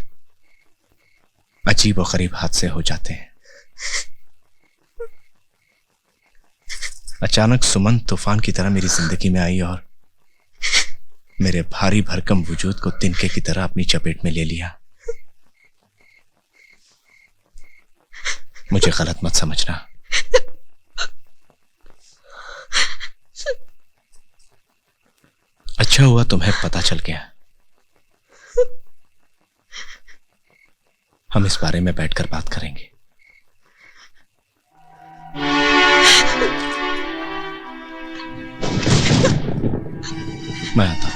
अजीब और गरीब हादसे हो जाते हैं। अचानक सुमन तूफान की तरह मेरी जिंदगी में आई और मेरे भारी भरकम वजूद को तिनके की तरह अपनी चपेट में ले लिया। मुझे गलत मत समझना। अच्छा हुआ तुम्हें पता चल गया। हम इस बारे में बैठकर बात करेंगे। मैं आता हूं।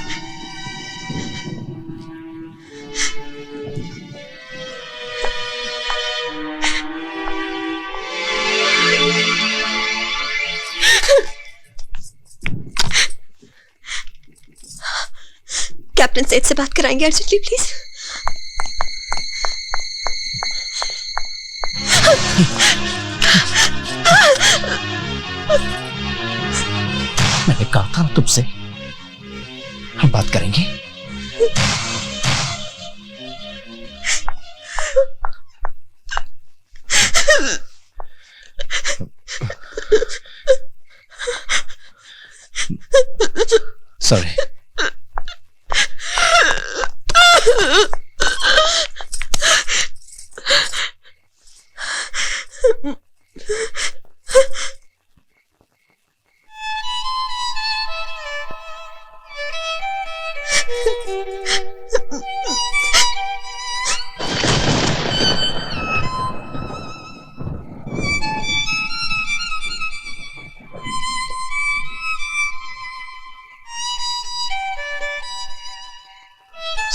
कैप्टन सेठ से बात कराएंगे अर्जेंटली प्लीज। मैंने कहा था तुमसे हम बात करेंगे। Sorry.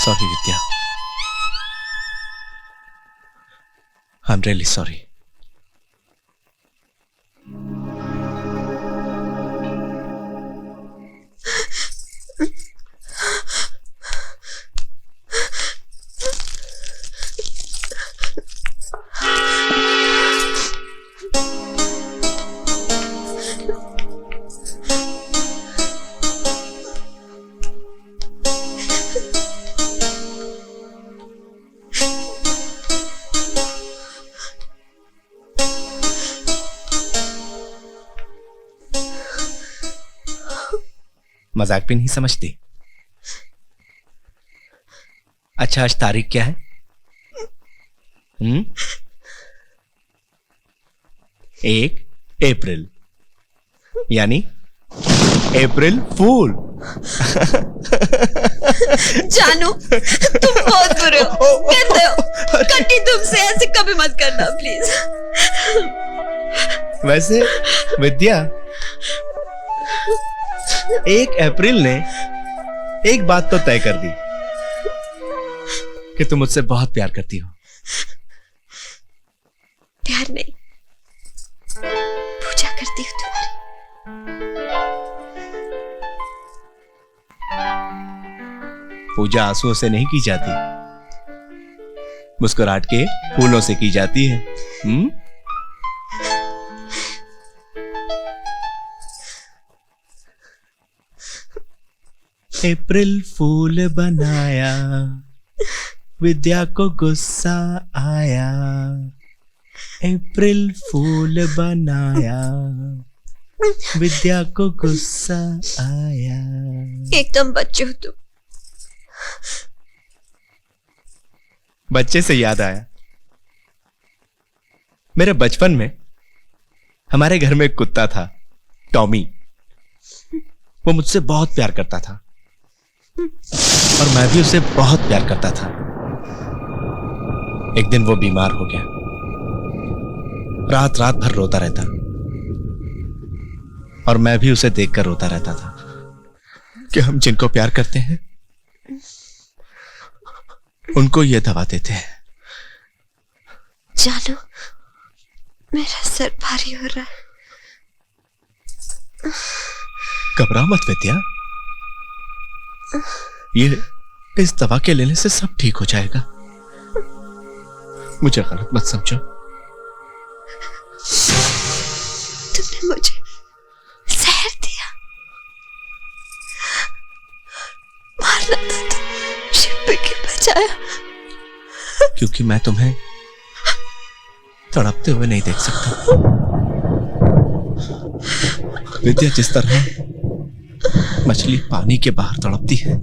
Sorry, Vidya. I'm really sorry. मजाक भी नहीं समझती। अच्छा, आज तारीख क्या है? 1 अप्रैल, यानी अप्रैल फूल। जानू, तुम बहुत बुरे हो, कहते हो। कट्टी, तुमसे ऐसे कभी मत करना प्लीज। वैसे विद्या, 1 अप्रैल ने एक बात तो तय कर दी कि तुम मुझसे बहुत प्यार करती हो। प्यार नहीं, पूजा करती हूँ तुम्हारी। पूजा आंसुओं से नहीं की जाती, मुस्कुराहट के फूलों से की जाती है। अप्रैल फूल बनाया, विद्या को गुस्सा आया। अप्रैल फूल बनाया, विद्या को गुस्सा आया। एकदम बच्चे हो तुम। बच्चे से याद आया, मेरे बचपन में हमारे घर में एक कुत्ता था, टॉमी। वो मुझसे बहुत प्यार करता था और मैं भी उसे बहुत प्यार करता था। एक दिन वो बीमार हो गया, रात रात भर रोता रहता और मैं भी उसे देखकर रोता रहता था कि हम जिनको प्यार करते हैं उनको ये दवा देते हैं। जानू, मेरा सर भारी हो रहा है। घबरा मत विद्या, ये इस दवा के लेने से सब ठीक हो जाएगा। मुझे गलत मत समझो। तुमने मुझे जहर दिया, मारना था तो शिव पे क्यों बचाया? क्योंकि मैं तुम्हें तड़पते हुए नहीं देख सकता। विद्या, जिस तरह मछली पानी के बाहर तड़पती है,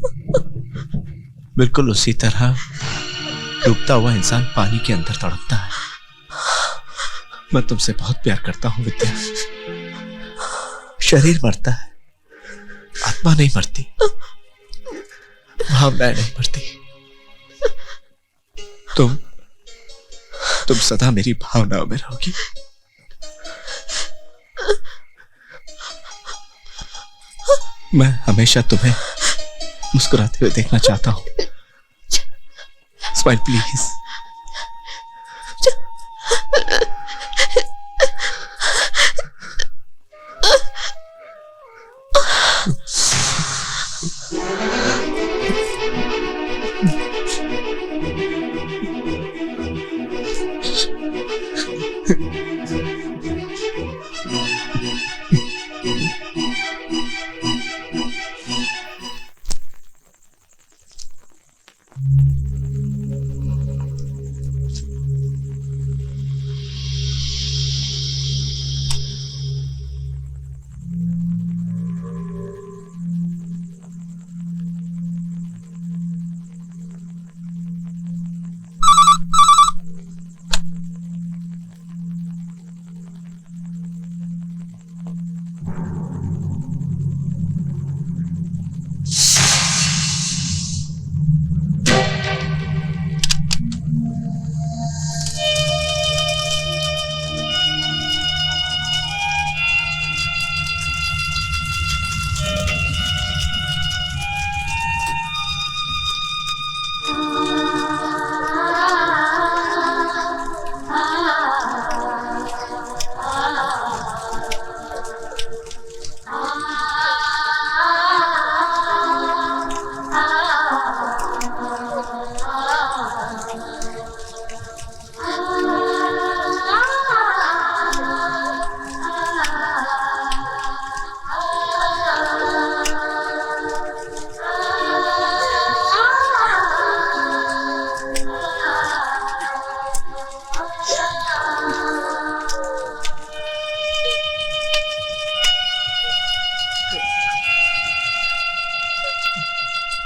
बिल्कुल उसी तरह डूबता हुआ इंसान पानी के अंदर तड़पता है। मैं तुमसे बहुत प्यार करता हूं विद्या। शरीर मरता है, आत्मा नहीं मरती, भावनाएं नहीं मरती। तुम सदा मेरी भावनाओं में रहोगी। मैं हमेशा तुम्हें मुस्कुराते हुए देखना चाहता हूं। Smile please.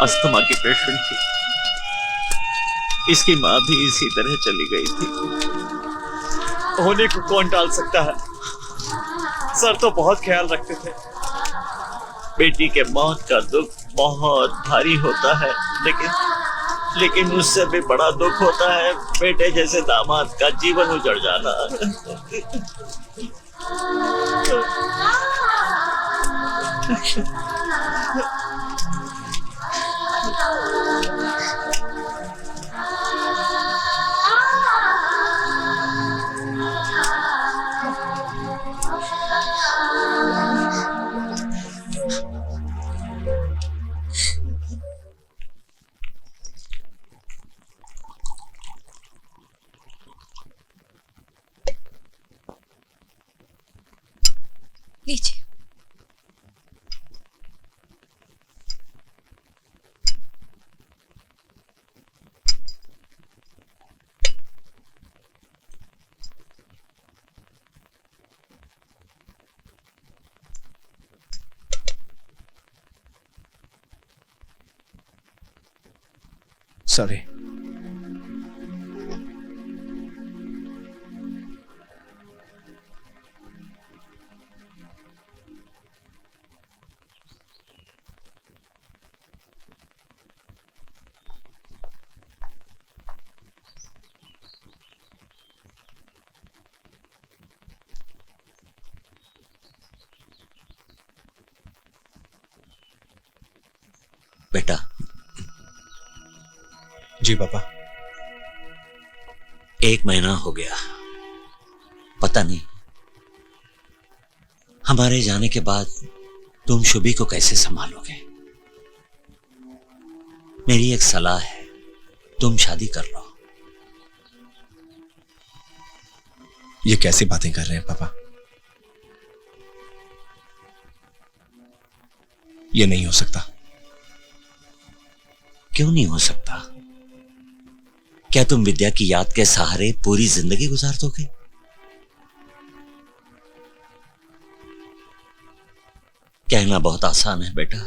अस्थमा की पेशेंट थी, इसकी माँ भी इसी तरह चली गई थी। होने को कौन टाल सकता है? सर तो बहुत ख्याल रखते थे। बेटी के मौत का दुख बहुत भारी होता है, लेकिन उससे भी बड़ा दुख होता है बेटे जैसे दामाद का जीवन उजड़ जाना। लीजिए। सॉरी। बेटा। जी पापा। 1 महीना हो गया, पता नहीं हमारे जाने के बाद तुम शुभी को कैसे संभालोगे? मेरी एक सलाह है, तुम शादी कर लो। ये कैसी बातें कर रहे हैं पापा? ये नहीं हो सकता। क्यों नहीं हो सकता? क्या तुम विद्या की याद के सहारे पूरी जिंदगी गुजार दोगे? कहना बहुत आसान है बेटा,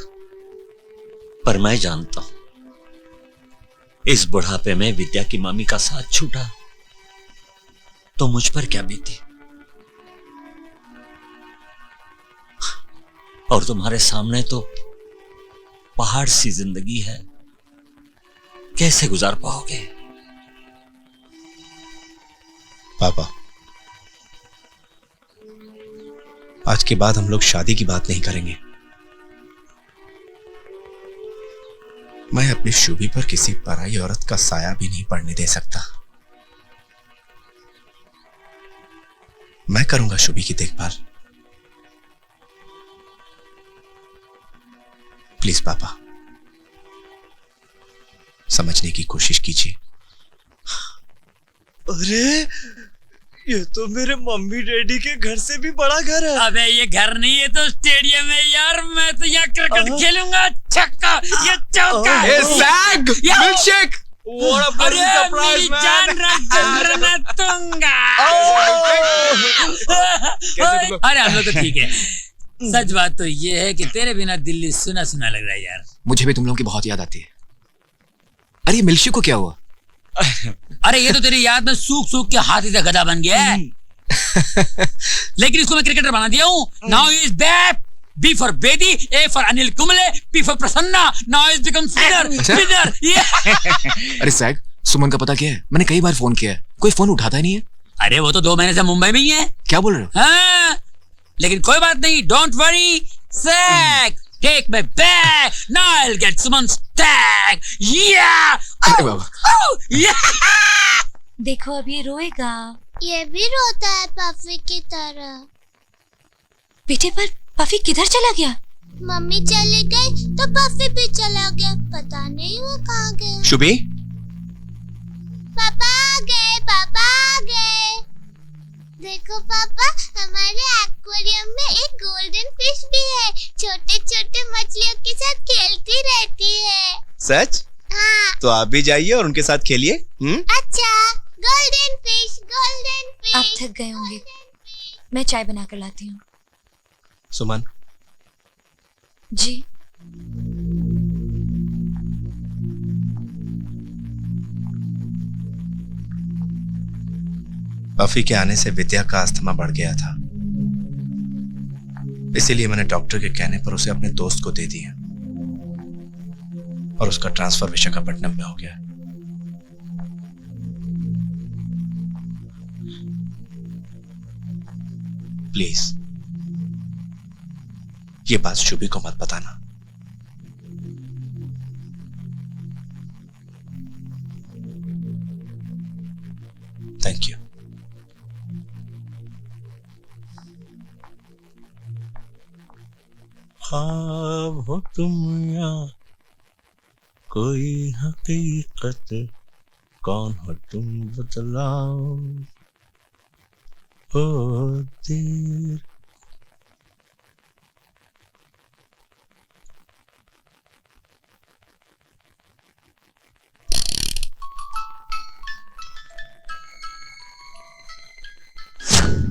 पर मैं जानता हूं इस बुढ़ापे में विद्या की मामी का साथ छूटा तो मुझ पर क्या बीती। और तुम्हारे सामने तो पहाड़ सी जिंदगी है, कैसे गुजार पाओगे? पापा, आज के बाद हम लोग शादी की बात नहीं करेंगे। मैं अपनी शुभी पर किसी पराई औरत का साया भी नहीं पड़ने दे सकता। मैं करूंगा शुभी की देखभाल। प्लीज पापा, समझने की कोशिश कीजिए। अरे ये तो मेरे मम्मी डैडी के घर से भी बड़ा घर है। अबे ये घर नहीं, ये तो स्टेडियम है यार। मैं तो यहाँ क्रिकेट खेलूंगा। छक्का, ये चौका। मिल्कशेक। अरे मेरी जान रखना दूंगा। अरे हम लोग तो ठीक है। सच बात तो ये है कि तेरे बिना दिल्ली सुना सुना लग रहा है यार। मुझे भी तुम लोगों की बहुत याद आती है। अरे ये मिल्कशेक को क्या हुआ? अरे ये तो तेरी याद में सूख सूख के हाथी का गधा बन गया है। लेकिन इसको मैं क्रिकेटर बना दिया हूँ। Now is back. B for Bedi, A for Anil Kumble, P for Prasanna. Now is becomes winner. अरे सैग, सुमन का पता क्या है? मैंने कई बार फोन किया है, कोई फोन उठाता ही नहीं है। अरे वो तो 2 महीने से मुंबई में ही है। क्या बोल रहे हो? हाँ, लेकिन कोई बात नहीं, don't worry. Sag, take me back. Now I'll get Suman's tag. Yeah. अरे बाबा। देखो अब ये रोएगा। ये भी रोता है पफी की तरह। बेटे पर पफी किधर चला गया? मम्मी चली गई तो पफी भी चला गया। पता नहीं वो कहाँ गया। शुभी, पापा आ गए, पापा आ गए। देखो पापा, हमारे एक्वेरियम में एक गोल्डन फिश भी है। छोटे छोटे मछलियों के साथ खेलती रहती है। सच? हाँ। तो आप भी जाइए और उनके साथ खेलिए। अच्छा, गोल्डन फिश, गोल्डन फिश। आप थक गए होंगे, मैं चाय बना कर लाती हूँ। सुमन, जी। पफी के आने से विद्या का अस्थमा बढ़ गया था, इसीलिए मैंने डॉक्टर के कहने पर उसे अपने दोस्त को दे दिया और उसका ट्रांसफर विशाखापट्टनम में हो गया। प्लीज ये बात शुभी को मत बताना। Thank you. ख्वाब हो तुम या कोई हकीकत, कौन हो तुम बतलाओ। ओ देर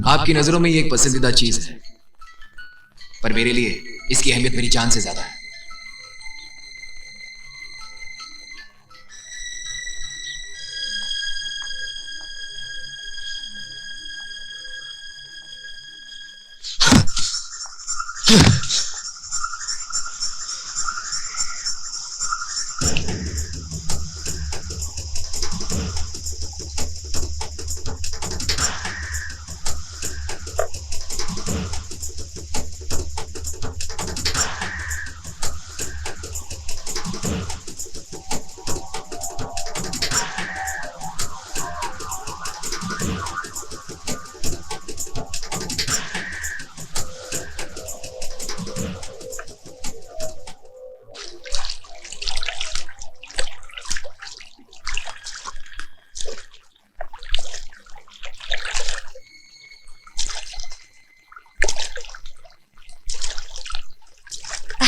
आपकी नजरों में ये एक पसंदीदा चीज है, पर मेरे लिए इसकी अहमियत मेरी जान से ज्यादा है।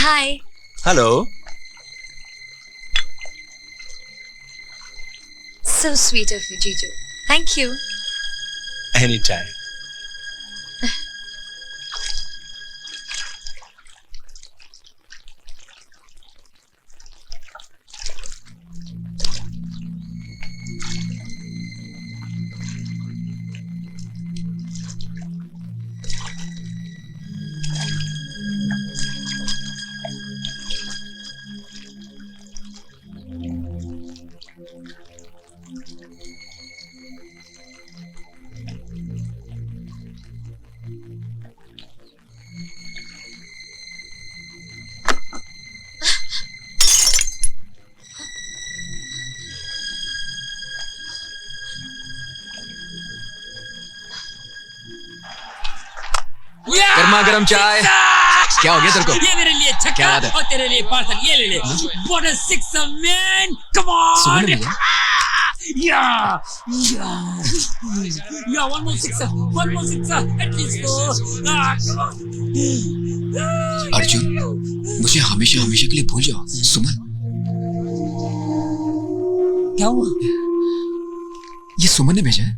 Hi. Hello. So sweet of you, Jiju. Thank you. Any time. गर्मा गर्म चाय। क्या हो गया तेरे को? ये मेरे लिए छक्का क्या बात है? और तेरे लिए पार्सल। ये ले ले। What a sixer, man! Come on! सुमन ने मिला? Yeah, one more sixer, at least four. Come on. Arjun, मुझे हमेशा हमेशा के लिए भूल जाओ। सुमन, क्या हुआ? ये सुमन ने भेजा है।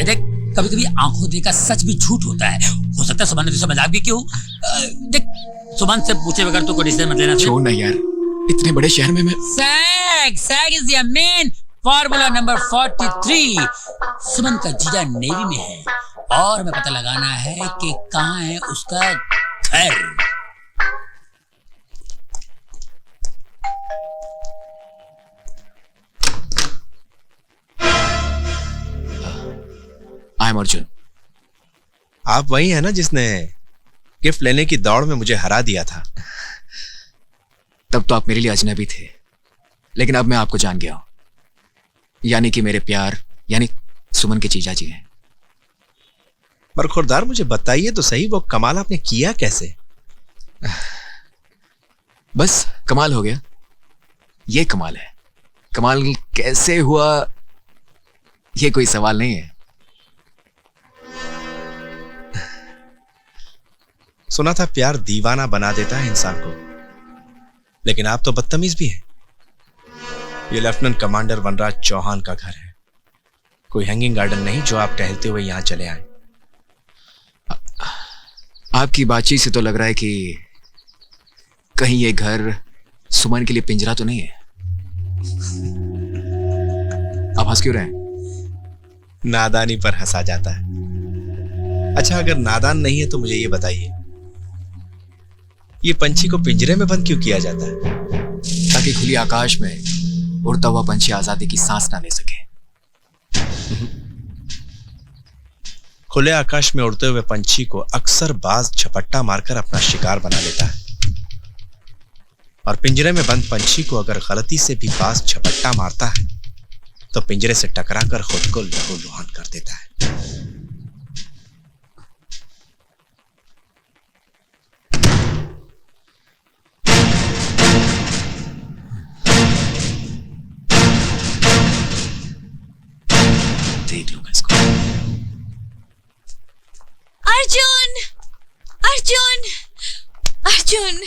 देख, कभी कभी आंखों देखा सच भी झूठ होता है। हो सकता है सुमन ने तुझसे मजाक भी क्यों। देख, सुमन से पूछे बगैर तो कोई डिसीजन मत लेना। छोड़ ना यार, इतने बड़े शहर में मैं। सैग is the main formula number 43। Suman का जीजा नेवी में है और हमें पता लगाना है कि कहाँ है उसका घर। I am Arjun. आप वही है ना जिसने गिफ्ट लेने की दौड़ में मुझे हरा दिया था? तब तो आप मेरे लिए अजनबी थे, लेकिन अब मैं आपको जान गया हूं। यानी कि मेरे प्यार यानी सुमन के जीजा जी हैं। पर खुरदार, मुझे बताइए तो सही, वो कमाल आपने किया कैसे? बस कमाल हो गया। ये कमाल है। कमाल कैसे हुआ ये कोई सवाल नहीं है। सुना था प्यार दीवाना बना देता है इंसान को, लेकिन आप तो बदतमीज भी हैं। ये लेफ्टिनेंट कमांडर वनराज चौहान का घर है, कोई हैंगिंग गार्डन नहीं जो आप टहलते हुए यहां चले आए। आपकी बातचीत से तो लग रहा है कि कहीं ये घर सुमन के लिए पिंजरा तो नहीं है। आप हंस क्यों रहे हैं? नादानी पर हंसा जाता है। अच्छा, अगर नादान नहीं है तो मुझे ये बताइए, ये पंछी को पिंजरे में बंद क्यों किया जाता है? ताकि खुली आकाश में उड़ता हुआ पंछी आजादी की सांस ना ले सके। खुले आकाश में उड़ते हुए पंछी को अक्सर बाज झपट्टा मारकर अपना शिकार बना लेता है, और पिंजरे में बंद पंछी को अगर गलती से भी बाज झपट्टा मारता है तो पिंजरे से टकराकर खुद को लहूलुहान कर देता है। देख लूंगा इसको। Arjun, Arjun, Arjun,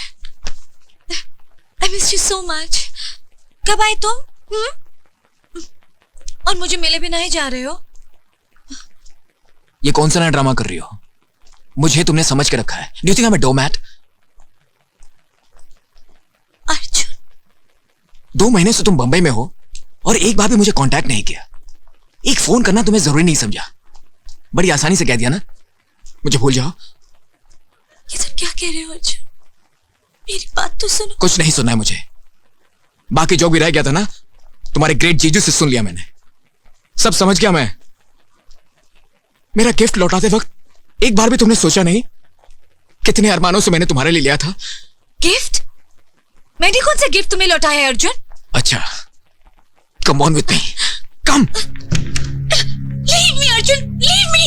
I missed you so much. कब आए तुम? और मुझे मिले बिना ही जा रहे हो? ये कौन सा नया ड्रामा कर रही हो? मुझे तुमने समझ के रखा है। Do you think I'm a doormat? Arjun, 2 महीने से तुम बंबई में हो और एक बार भी मुझे कांटेक्ट नहीं किया। एक फोन करना तुम्हें जरूरी नहीं समझा। बड़ी आसानी से कह दिया ना मुझे भूल जाओ। ये सब क्या कह रहे हो अर्जुन? मेरी बात तो सुनो। कुछ नहीं सुनना है मुझे। बाकी जो भी रह गया था ना, तुम्हारे ग्रेट जीजू से सुन लिया मैंने। सब समझ गया मैं। मेरा गिफ्ट लौटाते वक्त एक बार भी तुमने सोचा नहीं कितने अरमानों से मैंने तुम्हारे लिए लिया था। गिफ्ट? मैंने कौन सा गिफ्ट तुम्हें लौटाया है अर्जुन? अच्छा, come on with me, come. Leave me Arjun, leave me,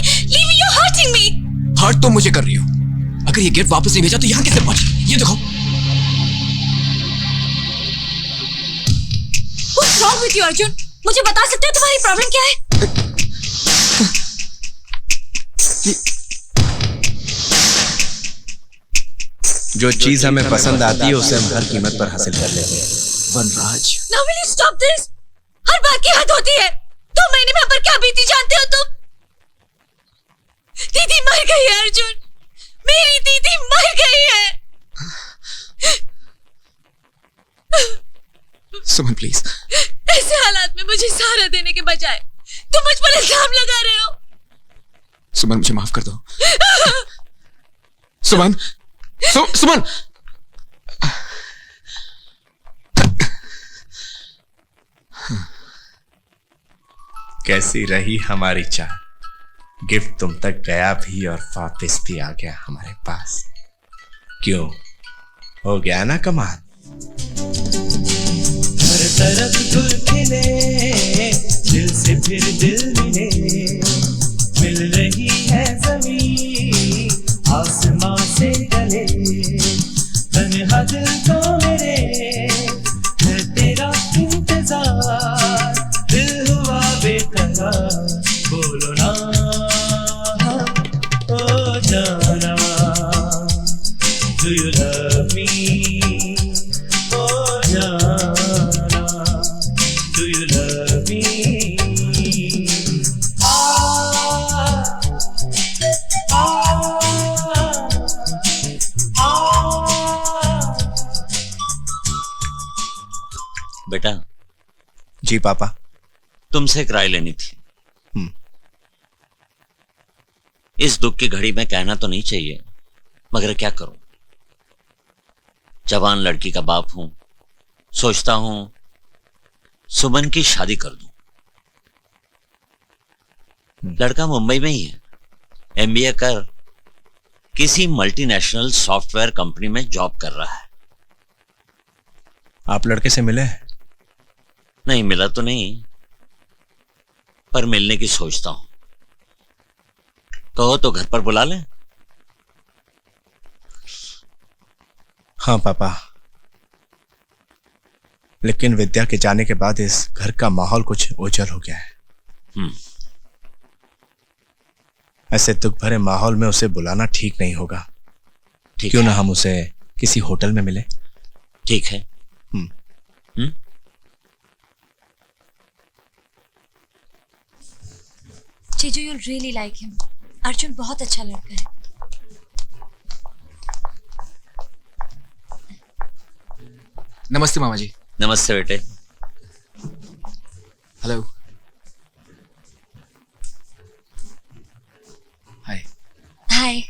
you're hurting me. Hurt तो मुझे कर रही हो। अगर ये गिफ्ट वापस नहीं भेजा तो यहां कैसे पहुंची? ये देखो। What's wrong with you Arjun? मुझे बता सकते हो तुम्हारी प्रॉब्लम क्या है? जो चीज हमें पसंद आती है उसे हम हर कीमत पर हासिल कर लेते हैं। वनराज, Now will you stop this? हर बार की हद होती है। 2 महीने में हम पर क्या बीती जानते हो तुम? दीदी मर गई है अर्जुन, मेरी दीदी मर गई है। सुमन प्लीज। ऐसे हालात में मुझे सहारा देने के बजाय तुम मुझ पर इल्जाम लगा रहे हो। सुमन मुझे माफ कर दो। सुमन, सुमन। कैसी रही हमारी चाह, गिफ्ट तुम तक गया भी और वापस भी आ गया हमारे पास। क्यों, हो गया ना कमाल? हर तरफ गुल खिले, दिल से फिर दिल मिले, मिल रही है ज़मीं आसमां से गले, तन्हा दिल को मेरे है तेरा इंतजार, दिल हुआ बेकरार, बोलो ना ओ जाना, do you love me? Oh जाना, do you love me? बेटा। जी पापा। तुमसे एक राय लेनी थी। इस दुख की घड़ी में कहना तो नहीं चाहिए, मगर क्या करूं, जवान लड़की का बाप हूं, सोचता हूं सुमन की शादी कर दूं। लड़का मुंबई में ही है, एमबीए कर किसी मल्टीनेशनल सॉफ्टवेयर कंपनी में जॉब कर रहा है। आप लड़के से मिले? नहीं मिला तो नहीं, पर मिलने की सोचता हूं। कहो तो घर पर बुला लें। हाँ पापा, लेकिन विद्या के जाने के बाद इस घर का माहौल कुछ ओझल हो गया है। ऐसे दुख भरे माहौल में उसे बुलाना ठीक नहीं होगा। क्यों ना हम उसे किसी होटल में मिले? ठीक है। जीजू, you'll really like him. Arjun बहुत अच्छा लड़का है। नमस्ते मामा जी। नमस्ते बेटे। हेलो। हाय। हाय।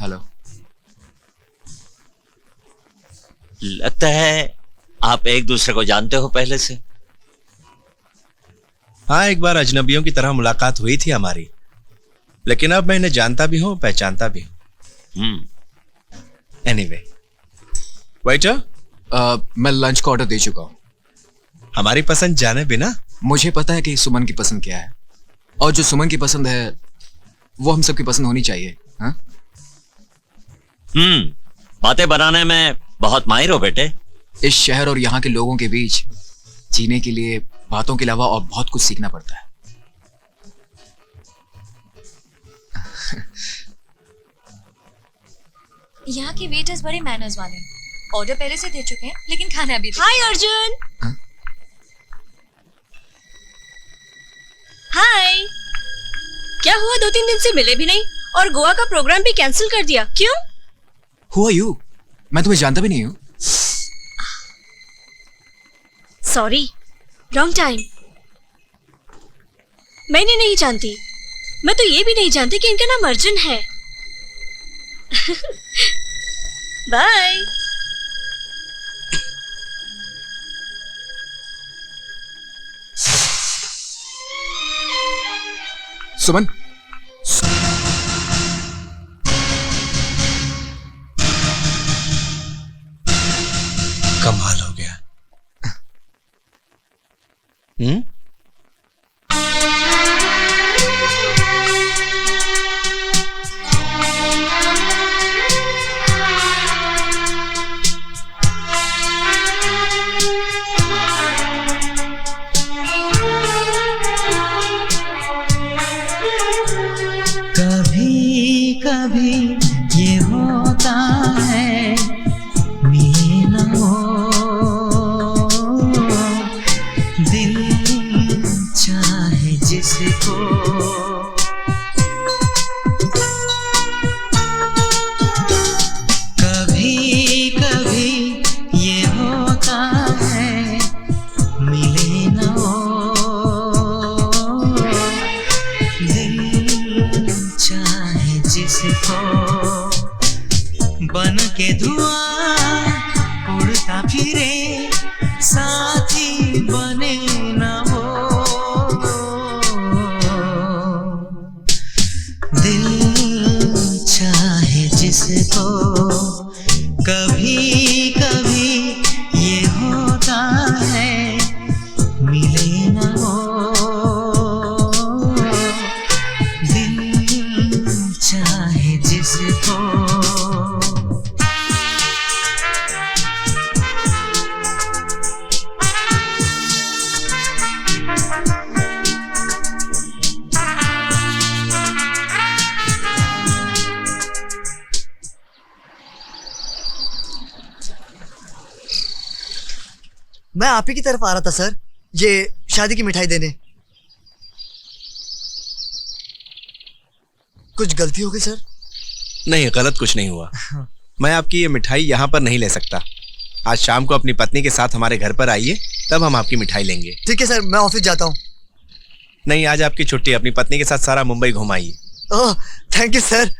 हेलो। लगता है आप एक दूसरे को जानते हो पहले से। हाँ, एक बार अजनबियों की तरह मुलाकात हुई थी हमारी, लेकिन अब मैं इन्हें जानता भी हूं, पहचानता भी हूं। एनीवे, वेटर, मैं लंच का ऑर्डर दे चुका हूं। हमारी पसंद जाने बिना मुझे पता है कि सुमन की पसंद क्या है, और जो सुमन की पसंद है वो हम सबकी पसंद होनी चाहिए। हाँ? बातें बनाने में बहुत माहिर हो बेटे। इस शहर और यहाँ के लोगों के बीच जीने के लिए बातों के अलावा और बहुत कुछ सीखना पड़ता है। यहाँ के वेटर्स बड़े मैनर्स वाले हैं। ऑर्डर पहले से दे चुके हैं, लेकिन खाना अभी। हाय अर्जुन। हाय। क्या हुआ, 2-3 दिन से मिले भी नहीं और गोवा का प्रोग्राम भी कैंसिल कर दिया, क्यों? Who are you? मैं तुम्हें जानता भी नहीं हूँ। Sorry, wrong time. मैंने नहीं जानती। मैं तो ये भी नहीं जानती कि इनका नाम अर्जुन है। बाय। सुमन, कमाल हो गया। हो, बन के धुआं उड़ता फिरे, साथी बने ना वो। दिल चाहे जिसको, कभी कभी ये होता है, मिले ना वो। दिल चाहे जिसको। मैं आप ही की तरफ आ रहा था सर, ये शादी की मिठाई देने। कुछ गलती हो गई सर? नहीं, गलत कुछ नहीं हुआ। मैं आपकी ये मिठाई यहाँ पर नहीं ले सकता। आज शाम को अपनी पत्नी के साथ हमारे घर पर आइए, तब हम आपकी मिठाई लेंगे। ठीक है सर, मैं ऑफिस जाता हूँ। नहीं, आज आपकी छुट्टी। अपनी पत्नी के साथ सारा मुंबई घुमाइए। Oh, thank you sir.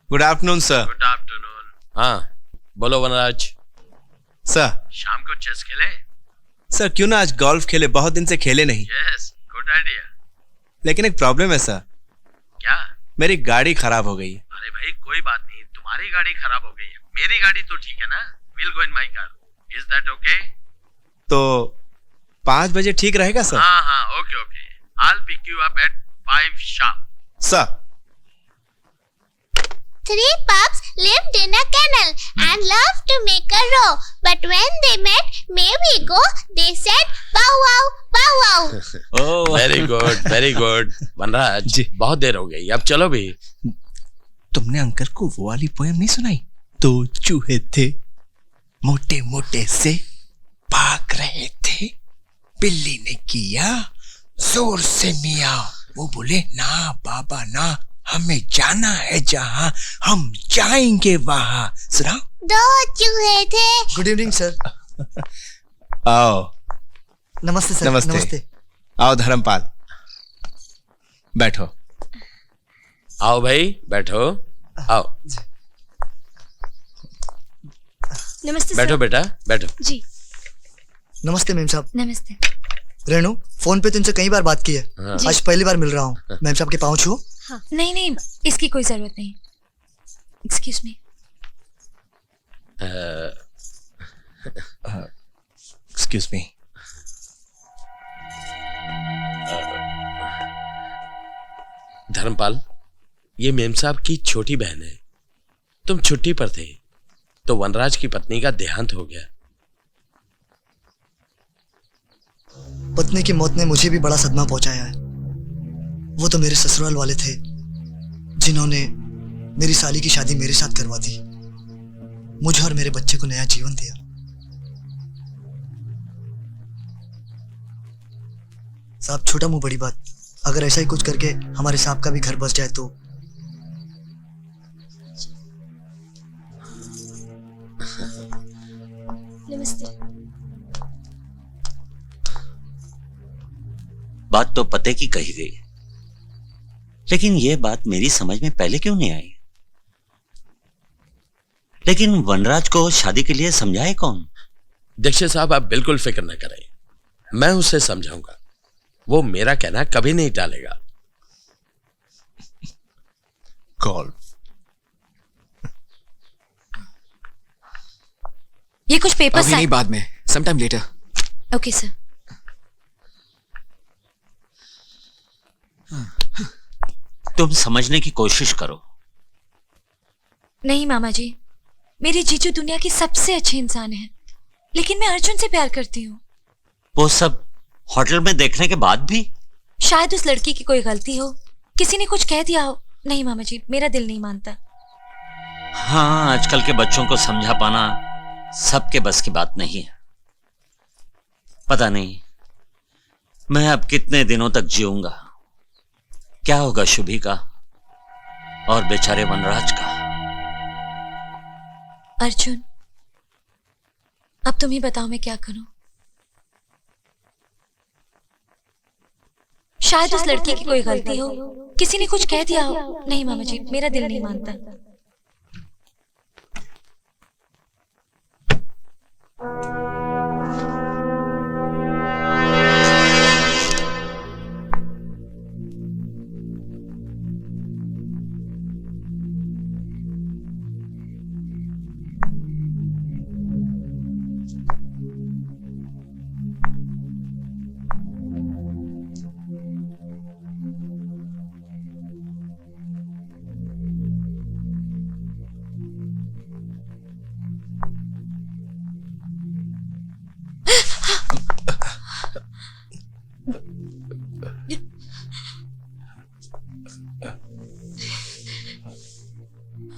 Good afternoon sir. Good afternoon. हाँ बोलो वनराज। सर, शाम को चेस खेले? सर क्यों ना आज गोल्फ खेले, बहुत दिन से खेले नहीं। Yes, good idea. लेकिन एक प्रॉब्लम है सर। क्या? मेरी गाड़ी खराब हो गई है। अरे भाई कोई बात नहीं, तुम्हारी गाड़ी खराब हो गई है, मेरी गाड़ी तो ठीक है ना। Will go in my car, is that okay? तो 5 बजे ठीक रहेगा सर? हाँ हाँ, okay okay, I will pick you up at 5 sharp। Sir. 3 pups lived in a kennel and loved to make a row. But when they met, may we go? They said, bow wow, bow wow. Very good very good. Vanraj बहुत देर हो गई, अब चलो भी। तुमने uncle को वो वाली पोएम नहीं सुनाई? 2 चूहे थे, मोटे मोटे से, भाग रहे थे, बिल्ली ने किया जोर से मियाँ। वो बोले ना बाबा ना, हमें जाना है जहाँ, हम जाएंगे वहाँ। सुना? 2 चूहे थे। Good evening sir. आओ। नमस्ते सर। नमस्ते। नमस्ते। आओ धर्मपाल, बैठो। आओ भाई बैठो, आओ। नमस्ते बैठो सर। बेटा बैठो। जी नमस्ते मैम साहब। नमस्ते। रेणु, फोन पे तुमसे कई बार बात की है, हाँ। आज पहली बार मिल रहा हूँ। मैम साहब के पाँव छुओ। हाँ, नहीं नहीं, इसकी कोई जरूरत नहीं। Excuse me. Excuse me. Dharampal, ये मेम साहब की छोटी बहन है। तुम छुट्टी पर थे तो वनराज की पत्नी का देहांत हो गया। पत्नी की मौत ने मुझे भी बड़ा सदमा पहुंचाया है। वो तो मेरे ससुराल वाले थे जिन्होंने मेरी साली की शादी मेरे साथ करवा दी, मुझे और मेरे बच्चे को नया जीवन दिया। साहब, छोटा मुंह बड़ी बात, अगर ऐसा ही कुछ करके हमारे साहब का भी घर बस जाए तो। नमस्ते। बात तो पते की कही गई, लेकिन यह बात मेरी समझ में पहले क्यों नहीं आई? लेकिन वनराज को शादी के लिए समझाए कौन? दीक्षित साहब, आप बिल्कुल फिक्र न करें, मैं उसे समझाऊंगा। वो मेरा कहना कभी नहीं टालेगा। कॉल। ये कुछ पेपर अभी नहीं, बाद में, समटाइम लेटर। Okay sir. तुम समझने की कोशिश करो। नहीं मामा जी, मेरे जीजू दुनिया के सबसे अच्छे इंसान हैं, लेकिन मैं अर्जुन से प्यार करती हूँ। वो सब होटल में देखने के बाद भी? शायद उस लड़की की कोई गलती हो, किसी ने कुछ कह दिया हो। नहीं मामा जी, मेरा दिल नहीं मानता। हाँ, आजकल के बच्चों को समझा पाना सबके बस की बात नहीं है। पता नहीं मैं अब कितने दिनों तक जीऊंगा? क्या होगा शुभी का और बेचारे वनराज का? अर्जुन, अब तुम ही बताओ मैं क्या करूं। शायद उस लड़की की कोई गलती हो, किसी ने कुछ कह दिया हो। नहीं मामा जी, मेरा दिल नहीं मानता।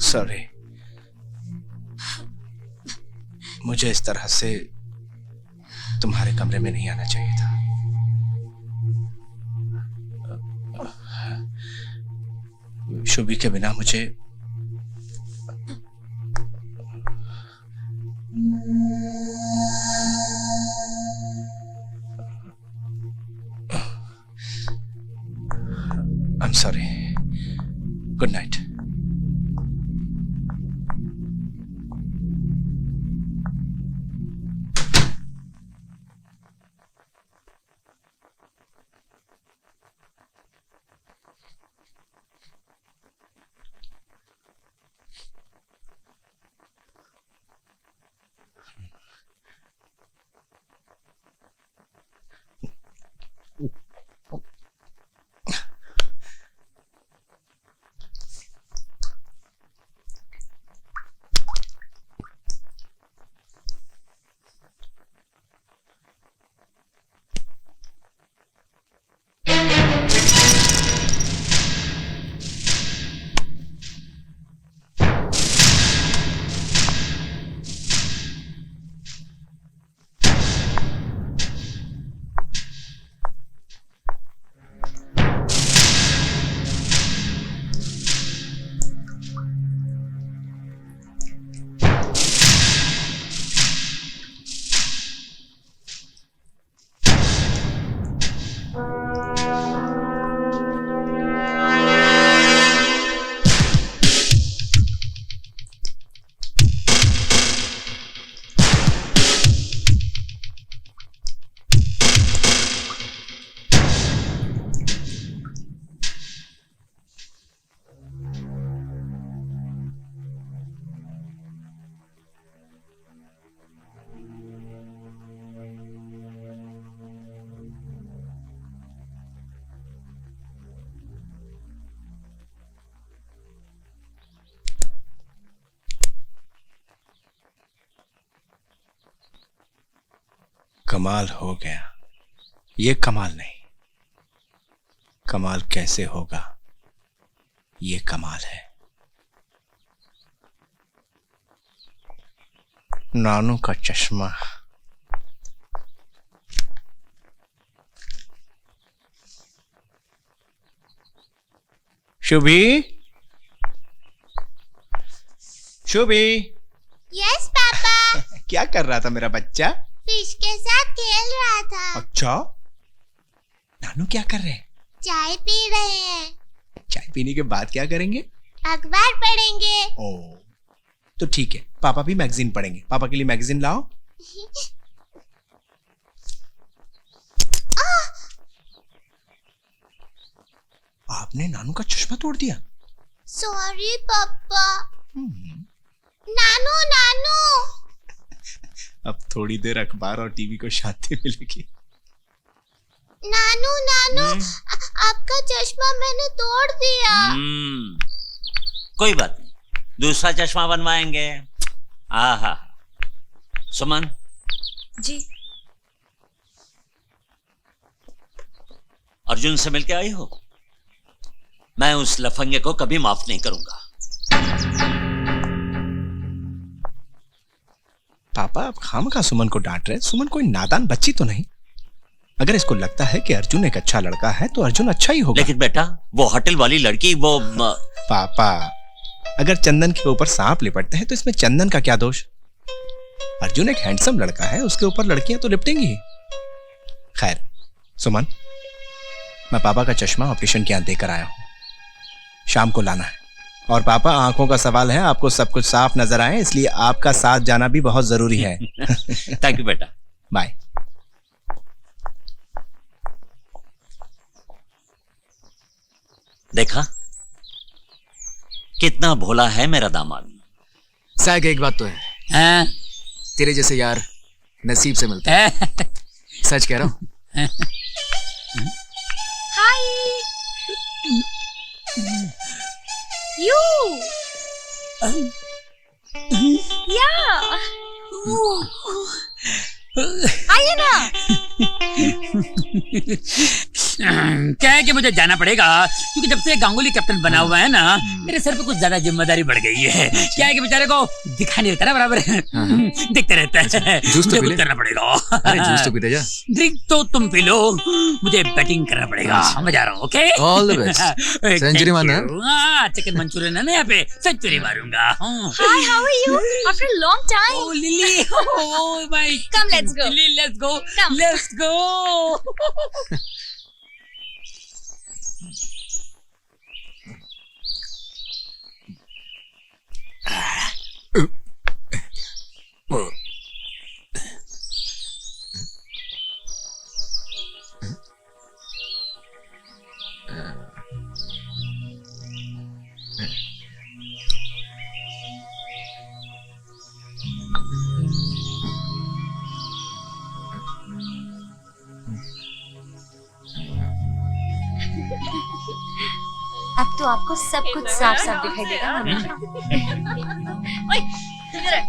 सॉरी, मुझे इस तरह से तुम्हारे कमरे में नहीं आना चाहिए था। शुभी के बिना मुझे आई एम सॉरी। Good night. कमाल हो गया। ये कमाल नहीं, कमाल कैसे होगा, ये कमाल है। नानू का चश्मा। शुभी, शुभी। Yes papa. क्या कर रहा था मेरा बच्चा? फिश के साथ खेल रहा था। अच्छा, नानू क्या कर रहे हैं? चाय पी रहे हैं। चाय पीने के बाद क्या करेंगे? अखबार पढ़ेंगे। ओ, तो ठीक है, पापा भी मैगजीन पढ़ेंगे। पापा के लिए मैगजीन लाओ। आपने नानू का चश्मा तोड़ दिया। सॉरी पापा। नानू नानू। अब थोड़ी देर अखबार और टीवी को शांति मिलेगी। नानू नानू, आपका चश्मा मैंने तोड़ दिया। कोई बात नहीं, दूसरा चश्मा बनवाएंगे। आहा, सुमन जी। अर्जुन से मिलके आई हो? मैं उस लफंगे को कभी माफ नहीं करूंगा। पापा, आप खामखा सुमन को डांट रहे। सुमन कोई नादान बच्ची तो नहीं। अगर इसको लगता है कि अर्जुन एक अच्छा लड़का है तो अर्जुन अच्छा ही होगा। लेकिन बेटा वो होटल वाली लड़की वो पापा, अगर चंदन के ऊपर सांप लिपटते हैं तो इसमें चंदन का क्या दोष? अर्जुन एक हैंडसम लड़का है, उसके ऊपर लड़कियां तो लिपटेंगी ही। खैर सुमन, मैं पापा का चश्मा ऑपरेशन के यहाँ देकर आया हूं, शाम को लाना है। और पापा, आंखों का सवाल है, आपको सब कुछ साफ नजर आए, इसलिए आपका साथ जाना भी बहुत जरूरी है। थैंक यू बेटा, बाय। देखा कितना भोला है मेरा दामाद। साहब एक बात तो है, तेरे जैसे यार नसीब से मिलते हैं। सच कह रहा हूं। हाय यू या आइए ना। क्या है कि मुझे जाना पड़ेगा क्योंकि जब से गांगुली कैप्टन बना हुआ है ना, मेरे सर पे कुछ ज्यादा जिम्मेदारी बढ़ गई है। क्या है कि बेचारे को दिखा नहीं रहता ना बराबर, दिखते रहता है। जूस तो मुझे पी ले। कुछ करना पड़ेगा। अरे जूस तो पीते जा। ड्रिंक तो तुम पी लो, मुझे बैटिंग करना पड़ेगा। मैं जा रहा हूँ। Okay, all the best. Century मारना है? चिकन मंचूरियन है ना यहाँ पे, सेंचुरी मारूंगा। Hi, how are you? After a long time. Oh, Lily. Oh, my. Come, let's go. Lily, let's go. Come. Let's go. अब तो आपको सब कुछ साफ साफ दिखाई देगा। ओए, इधर आ।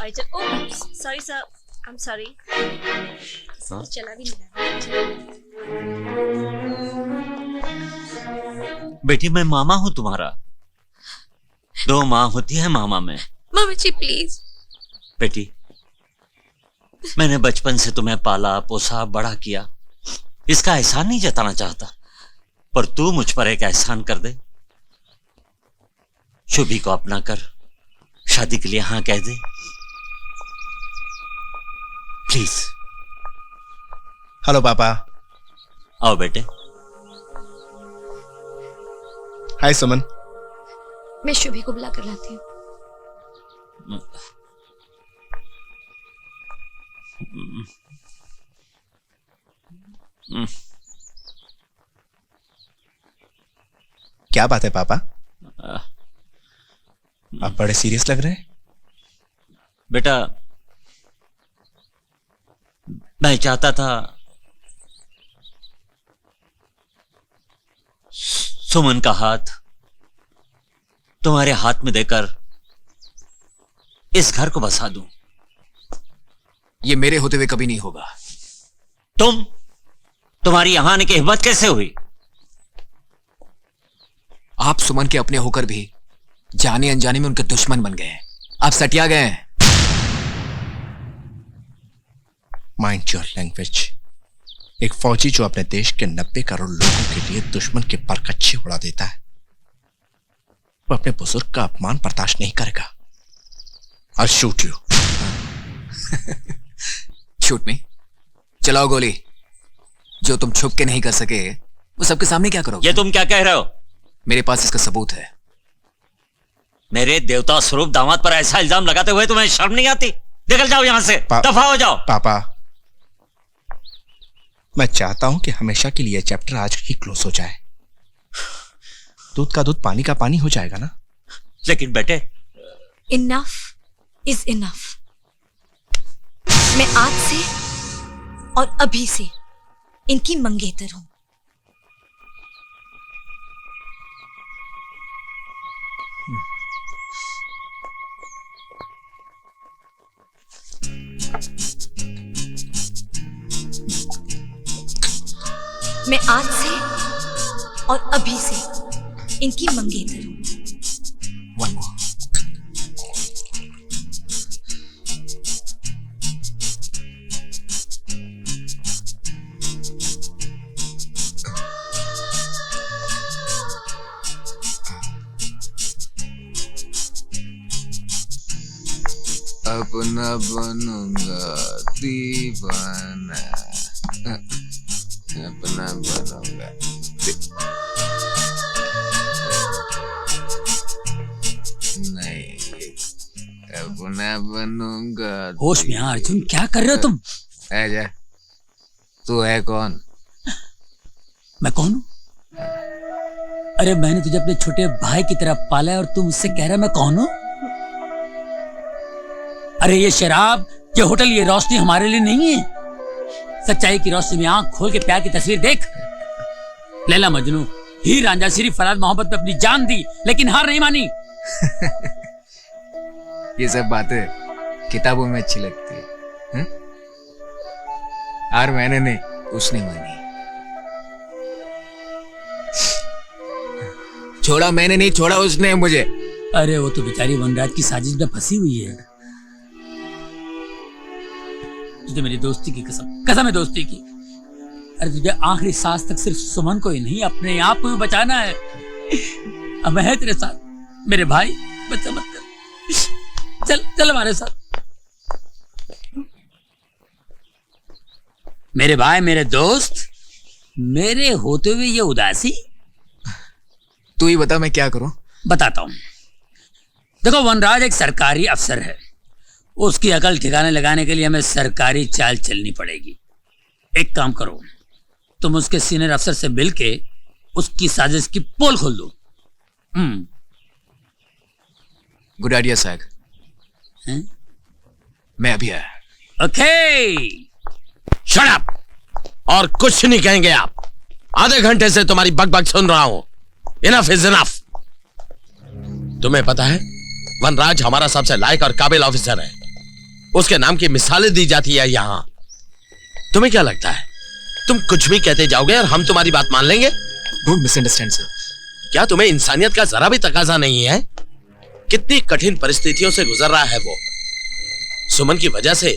ओए, oh, sorry sir, I am sorry. चला भी नहीं। बेटी मैं मामा हूं तुम्हारा, 2 माँ होती है मामा में। मामा जी प्लीज। बेटी मैंने बचपन से तुम्हें पाला पोसा बड़ा किया, इसका एहसान नहीं जताना चाहता, पर तू मुझ पर एक एहसान कर दे। शुभी को अपना कर शादी के लिए हाँ कह दे प्लीज। हेलो पापा। आओ बेटे। हाय सुमन। मैं शुभी को बुला कर लाती हूँ। क्या बात है पापा, आप बड़े सीरियस लग रहे हैं। बेटा मैं चाहता था सुमन का हाथ तुम्हारे हाथ में देकर इस घर को बसा दूं। ये मेरे होते हुए कभी नहीं होगा। तुम्हारी यहां आने की हिम्मत कैसे हुई? आप सुमन के अपने होकर भी जाने अनजाने में उनके दुश्मन बन गए हैं। आप सटिया गए हैं। Mind your language. एक फौजी जो अपने देश के 90 करोड़ लोगों के लिए दुश्मन के पर कच्चे उड़ा देता है, वो अपने बुजुर्ग का अपमान बर्दाश्त नहीं करेगा। I'll shoot you. शूट में चलाओ गोली। जो तुम छुप के नहीं कर सके वो सबके सामने क्या करोगे? ये तुम क्या कह रहे हो? मेरे पास इसका सबूत है। मेरे देवता स्वरूप दामाद पर ऐसा इल्जाम लगाते हुए तुम्हें शर्म नहीं आती? निकल जाओ यहां से, दफा हो जाओ। पापा मैं चाहता हूं कि हमेशा के लिए चैप्टर आज ही क्लोज हो जाए। दूध का दूध पानी का पानी हो जाएगा ना। लेकिन बेटे इनफ इज इनफ। मैं आज से और अभी से इनकी मंगेतर हूं। मैं आज से और अभी से इनकी मंगेतर हूं। One more. अपना बनूंगा दीवाना, अपना बनूंगा नहीं, अपना बनूंगा। होश में आ अर्जुन, क्या कर रहे हो तुम? आजा, तू है कौन? मैं कौन हूँ? अरे मैंने तुझे अपने छोटे भाई की तरह पाला है और तू मुझसे कह रहा है मैं कौन हूँ? अरे ये शराब, ये होटल, ये रोशनी हमारे लिए नहीं है। सच्चाई की रोशनी में आंख खोल के प्यार की तस्वीर देख। लैला मजनू, हीर रांझा, सिरी फराद मोहब्बत में अपनी जान दी लेकिन हार नहीं मानी। ये सब बातें किताबों में अच्छी लगती है, हार मैंने नहीं, उसने मानी। छोड़ा मैंने नहीं, छोड़ा उसने मुझे। अरे वो तो बेचारी वनराज की साजिश में फंसी हुई है। तुझे मेरी दोस्ती की कसम है दोस्ती की। अरे तुझे आखिरी सांस तक सिर्फ सुमन को ही नहीं, अपने आप को भी बचाना है। अब मैं है तेरे साथ मेरे भाई, बच्चा मत कर। चल चल हमारे साथ। मेरे भाई, मेरे दोस्त, मेरे होते हुए ये उदासी। तू ही बता मैं क्या करूं? बताता हूं। देखो, वनराज एक सरकारी अफसर है। उसकी अकल ठिकाने लगाने के लिए हमें सरकारी चाल चलनी पड़ेगी। एक काम करो, तुम उसके सीनियर अफसर से मिल के उसकी साजिश की पोल खोल दो। गुड आइडिया सैग। मैं अभी आया। Okay, shut up. और कुछ नहीं कहेंगे आप। आधे घंटे से तुम्हारी बकबक सुन रहा हूं। Enough is enough. तुम्हें पता है, वनराज हमारा सबसे लायक और काबिल ऑफिसर है। उसके नाम की मिसालें दी जाती है यहां। तुम्हें क्या लगता है तुम कुछ भी कहते जाओगे और हम तुम्हारी बात मान लेंगे? Don't misunderstand sir. क्या तुम्हें इंसानियत का जरा भी तकाजा नहीं है? कितनी कठिन परिस्थितियों से गुजर रहा है वो। सुमन की वजह से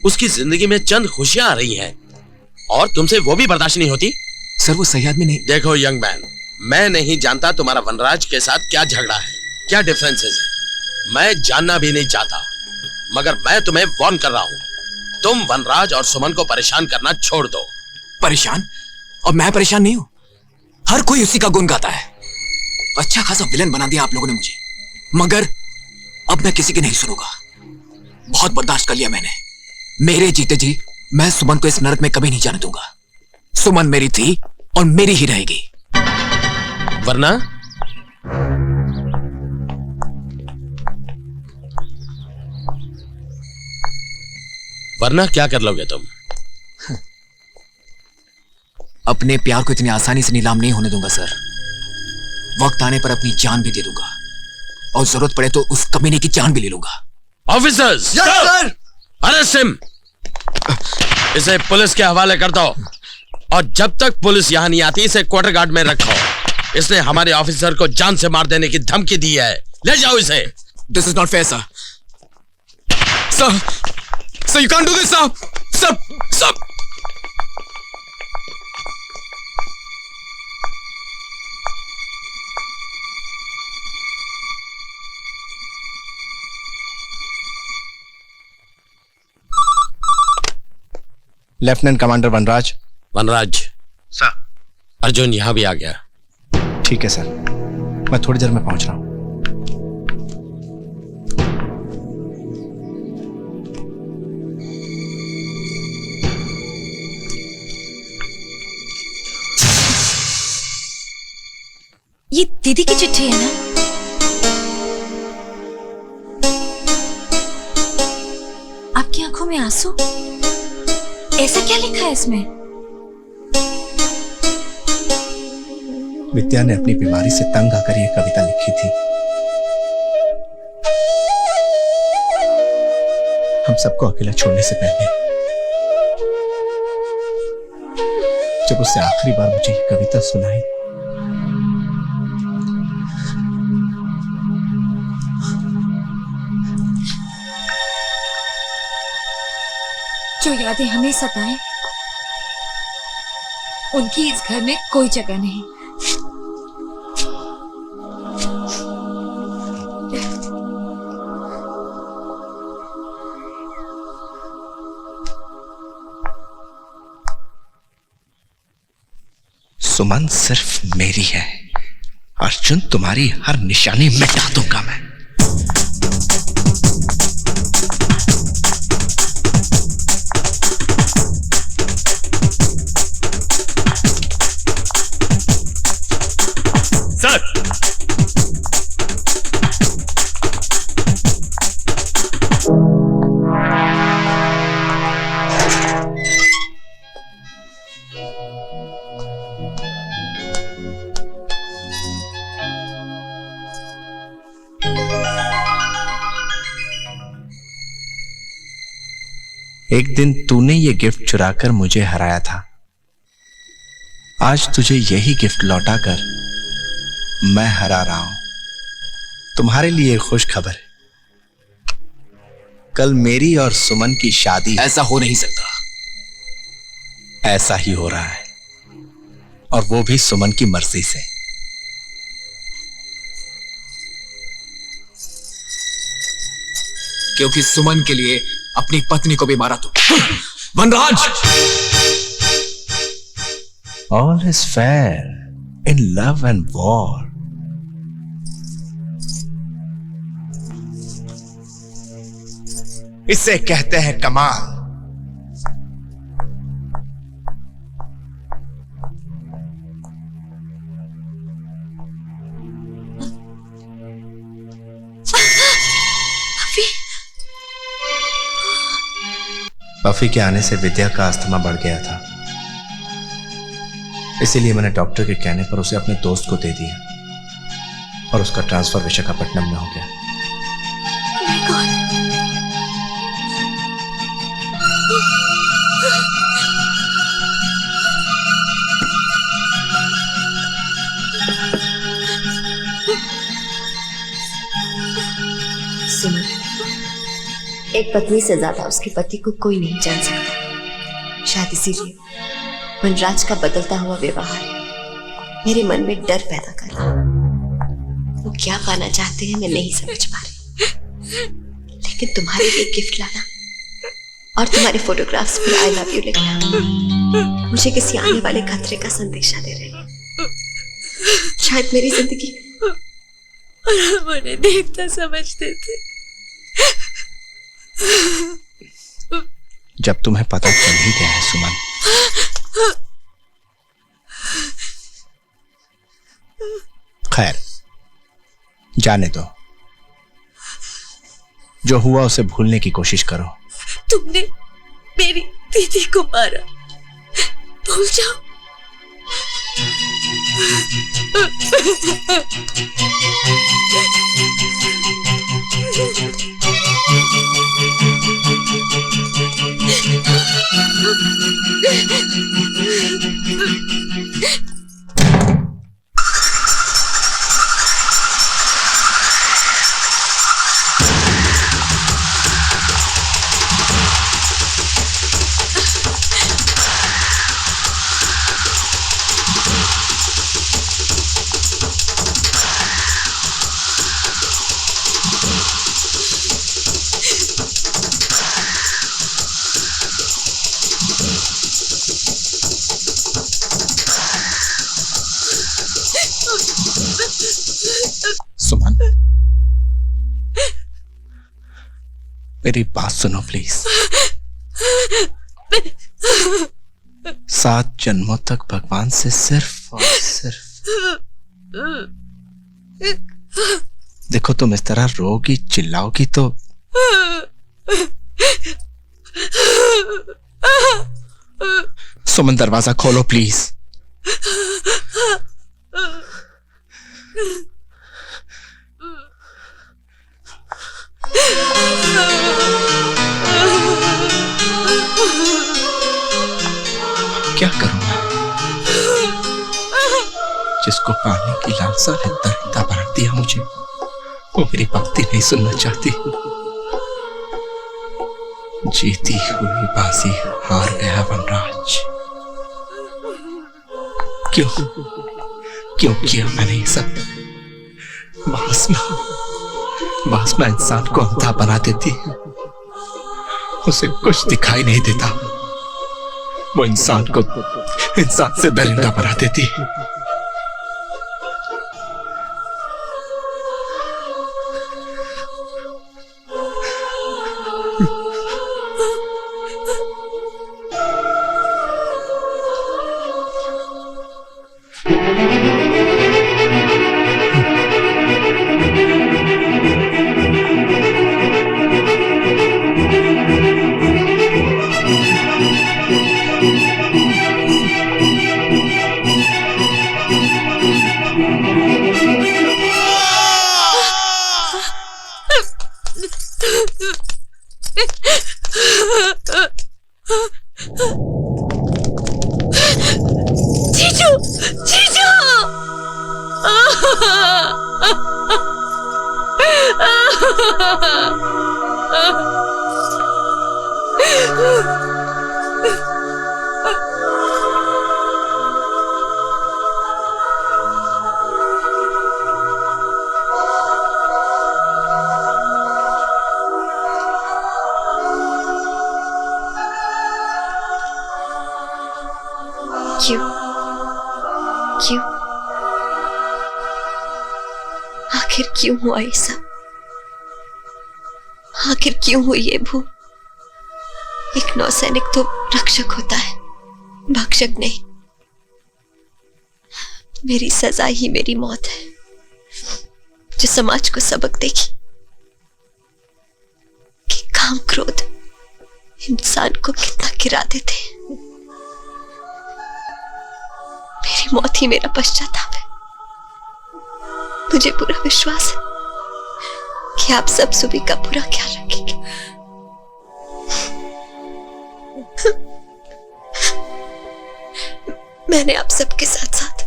उसकी जिंदगी में चंद खुशियां आ रही हैं और तुमसे वो भी बर्दाश्त नहीं होती। सर वो सही आदमी नहीं। देखो यंग मैन, मैं नहीं जानता तुम्हारा वनराज के साथ क्या झगड़ा है, क्या डिफरेंसेस है। मैं जानना भी नहीं चाहता, मगर मैं तुम्हें वार्न कर रहा हूं। तुम वनराज और सुमन को परेशान करना छोड़ दो। परेशान? और मैं परेशान नहीं हूं। हर कोई उसी का गुण गाता है। अच्छा खासा विलन बना दिया आप लोगों ने मुझे, मगर अब मैं किसी की नहीं सुनूंगा। बहुत बर्दाश्त कर लिया मैंने। मेरे जीते जी मैं सुमन को इस नरक में कभी नहीं जाने दूंगा। सुमन मेरी थी और मेरी ही रहेगी। वरना क्या कर लोगे तुम? अपने प्यार को इतनी आसानी से नीलाम नहीं होने दूंगा सर। वक्त आने पर अपनी जान भी दे दूंगा और जरूरत पड़े तो उस कमीने की जान भी ले लूंगा। Officers, sir! Arrest him. इसे पुलिस के हवाले कर दो और जब तक पुलिस यहां नहीं आती इसे क्वार्टर गार्ड में रखो। इसने हमारे ऑफिसर को जान से मार देने की धमकी दी है। ले जाओ इसे। This is not fair sir. Sir you can't do this sir. Sir lieutenant commander Vanraj. Vanraj sir. Arjun यहां भी आ गया। ठीक है सर, मैं थोड़ी देर में पहुंच रहा हूं। ये दीदी की चिट्ठी है ना? आपकी आंखों में आंसू? ऐसा क्या लिखा है इसमें? विद्या ने अपनी बीमारी से तंग आकर यह कविता लिखी थी। हम सबको अकेला छोड़ने से पहले जब उससे आखिरी बार मुझे ये कविता सुनाई, जो यादें हमें सताएं, उनकी इस घर में कोई जगह नहीं। सुमन सिर्फ मेरी है। अर्जुन, तुम्हारी हर निशानी मिटा दूंगा मैं। सर, एक दिन तूने ये गिफ्ट चुराकर मुझे हराया था। आज तुझे यही गिफ्ट लौटाकर मैं हरा रहा हूं। तुम्हारे लिए खुश खबर है, कल मेरी और सुमन की शादी। ऐसा हो नहीं सकता। ऐसा ही हो रहा है, और वो भी सुमन की मर्जी से। क्योंकि सुमन के लिए अपनी पत्नी को भी मारा तू। वनराज! All is fair in love and war. इसे कहते हैं कमाल। बफी के आने से विद्या का अस्थमा बढ़ गया था, इसीलिए मैंने डॉक्टर के कहने पर उसे अपने दोस्त को दे दिया और उसका ट्रांसफर विशाखापट्टनम में हो गया। सुमन, एक पत्नी से ज्यादा उसके पति को कोई नहीं जान सकता। शायद इसीलिए वनराज का बदलता हुआ व्यवहार मेरे मन में डर पैदा कर रहा। वो क्या पाना चाहते हैं मैं नहीं समझ पा रही, लेकिन तुम्हारे लिए गिफ्ट लाना और तुम्हारे फोटोग्राफ्स पर आई लव यू लिखना मुझे किसी आने वाले खतरे का संदेशा दे रहे हैं। शायद मेरी जिंदगी और हम उन्हें देखता समझते थे। जब तुम्हें पता चल ही गया है सुमन, खैर जाने दो। जो हुआ उसे भूलने की कोशिश करो। तुमने मेरी दीदी को मारा, भूल जाओ। सुमन, मेरी बात सुनो प्लीज। 7 जन्मों तक भगवान से सिर्फ और सिर्फ देखो, तुम इस तरह रोगी चिल्लाओगी तो सुमन, दरवाजा खोलो प्लीज। क्या करूं मैं? जिसको पाने की लालसा ने दरिंदा बना दिया मुझे, वो मेरी बात ही नहीं सुनना चाहती। जीती हुई बाजी हार गया वनराज। क्यों किया मैंने ये सब? वासना इंसान को अंधा बना देती है, उसे कुछ दिखाई नहीं देता। वो इंसान को इंसान से दरिंदा बना देती। जीजू, जीजू! क्यों? क्यों? आखिर क्यों हुआ ये सब? आखिर क्यों हुई ये भूल? एक नौसैनिक तो रक्षक होता है, भक्षक नहीं। मेरी सजा ही मेरी मौत है, जो समाज को सबक देगी कि काम क्रोध इंसान को कितना गिरा देते हैं। मेरी मौत ही मेरा पश्चाताप है। मुझे पूरा विश्वास है कि आप सब सुबी का पूरा ख्याल रखेंगे। मैंने आप सबके साथ साथ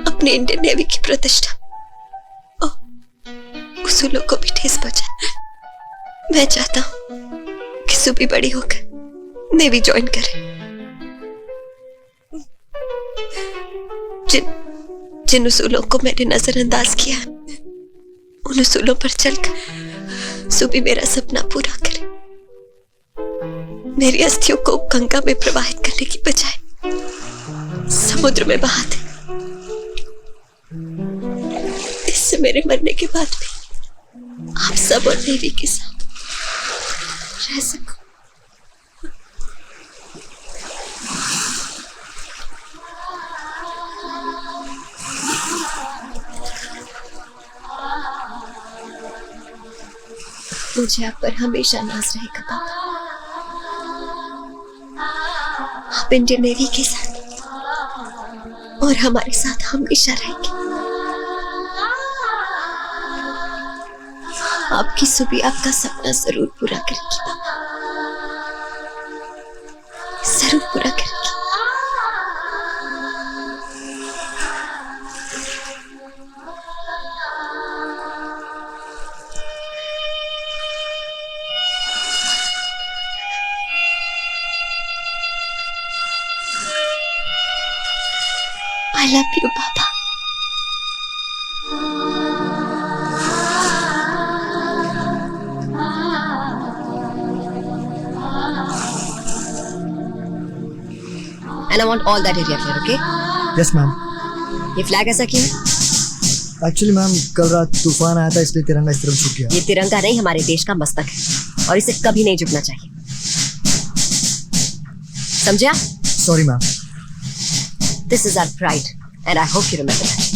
अपने इंडियन नेवी की प्रतिष्ठा और उसूलों को भी ठेस पहुंचा। मैं चाहता हूं कि सुबी बड़ी होकर नेवी ज्वाइन करे। जिन उसूलों को मैंने नजरअंदाज किया, उन उसूलों पर चलकर सुबी मेरा सपना पूरा करे। मेरी अस्थियों को गंगा में प्रवाहित करने की बजाय समुद्र में बहा दे। इससे मेरे मरने के बाद भी आप सब और देवी के साथ रह सकूं। मुझे आप पर हमेशा नाज रहेगा पापा। आप इंडियन नेवी के साथ और हमारे साथ हमेशा रहेंगे। आपकी सुबी आपका सपना जरूर पूरा करेगी पापा, जरूर पूरा करेगी। I love you, Papa. And I want all that area clear, okay? Yes, ma'am. ये फ्लैग ऐसा क्यों? एक्चुअली मैम कल रात तूफान आया था, इसलिए तिरंगा इस तरफ झुक गया। ये तिरंगा नहीं, हमारे देश का मस्तक है और इसे कभी नहीं झुकना चाहिए, समझा? Sorry ma'am. This is our pride, and I hope you remember that.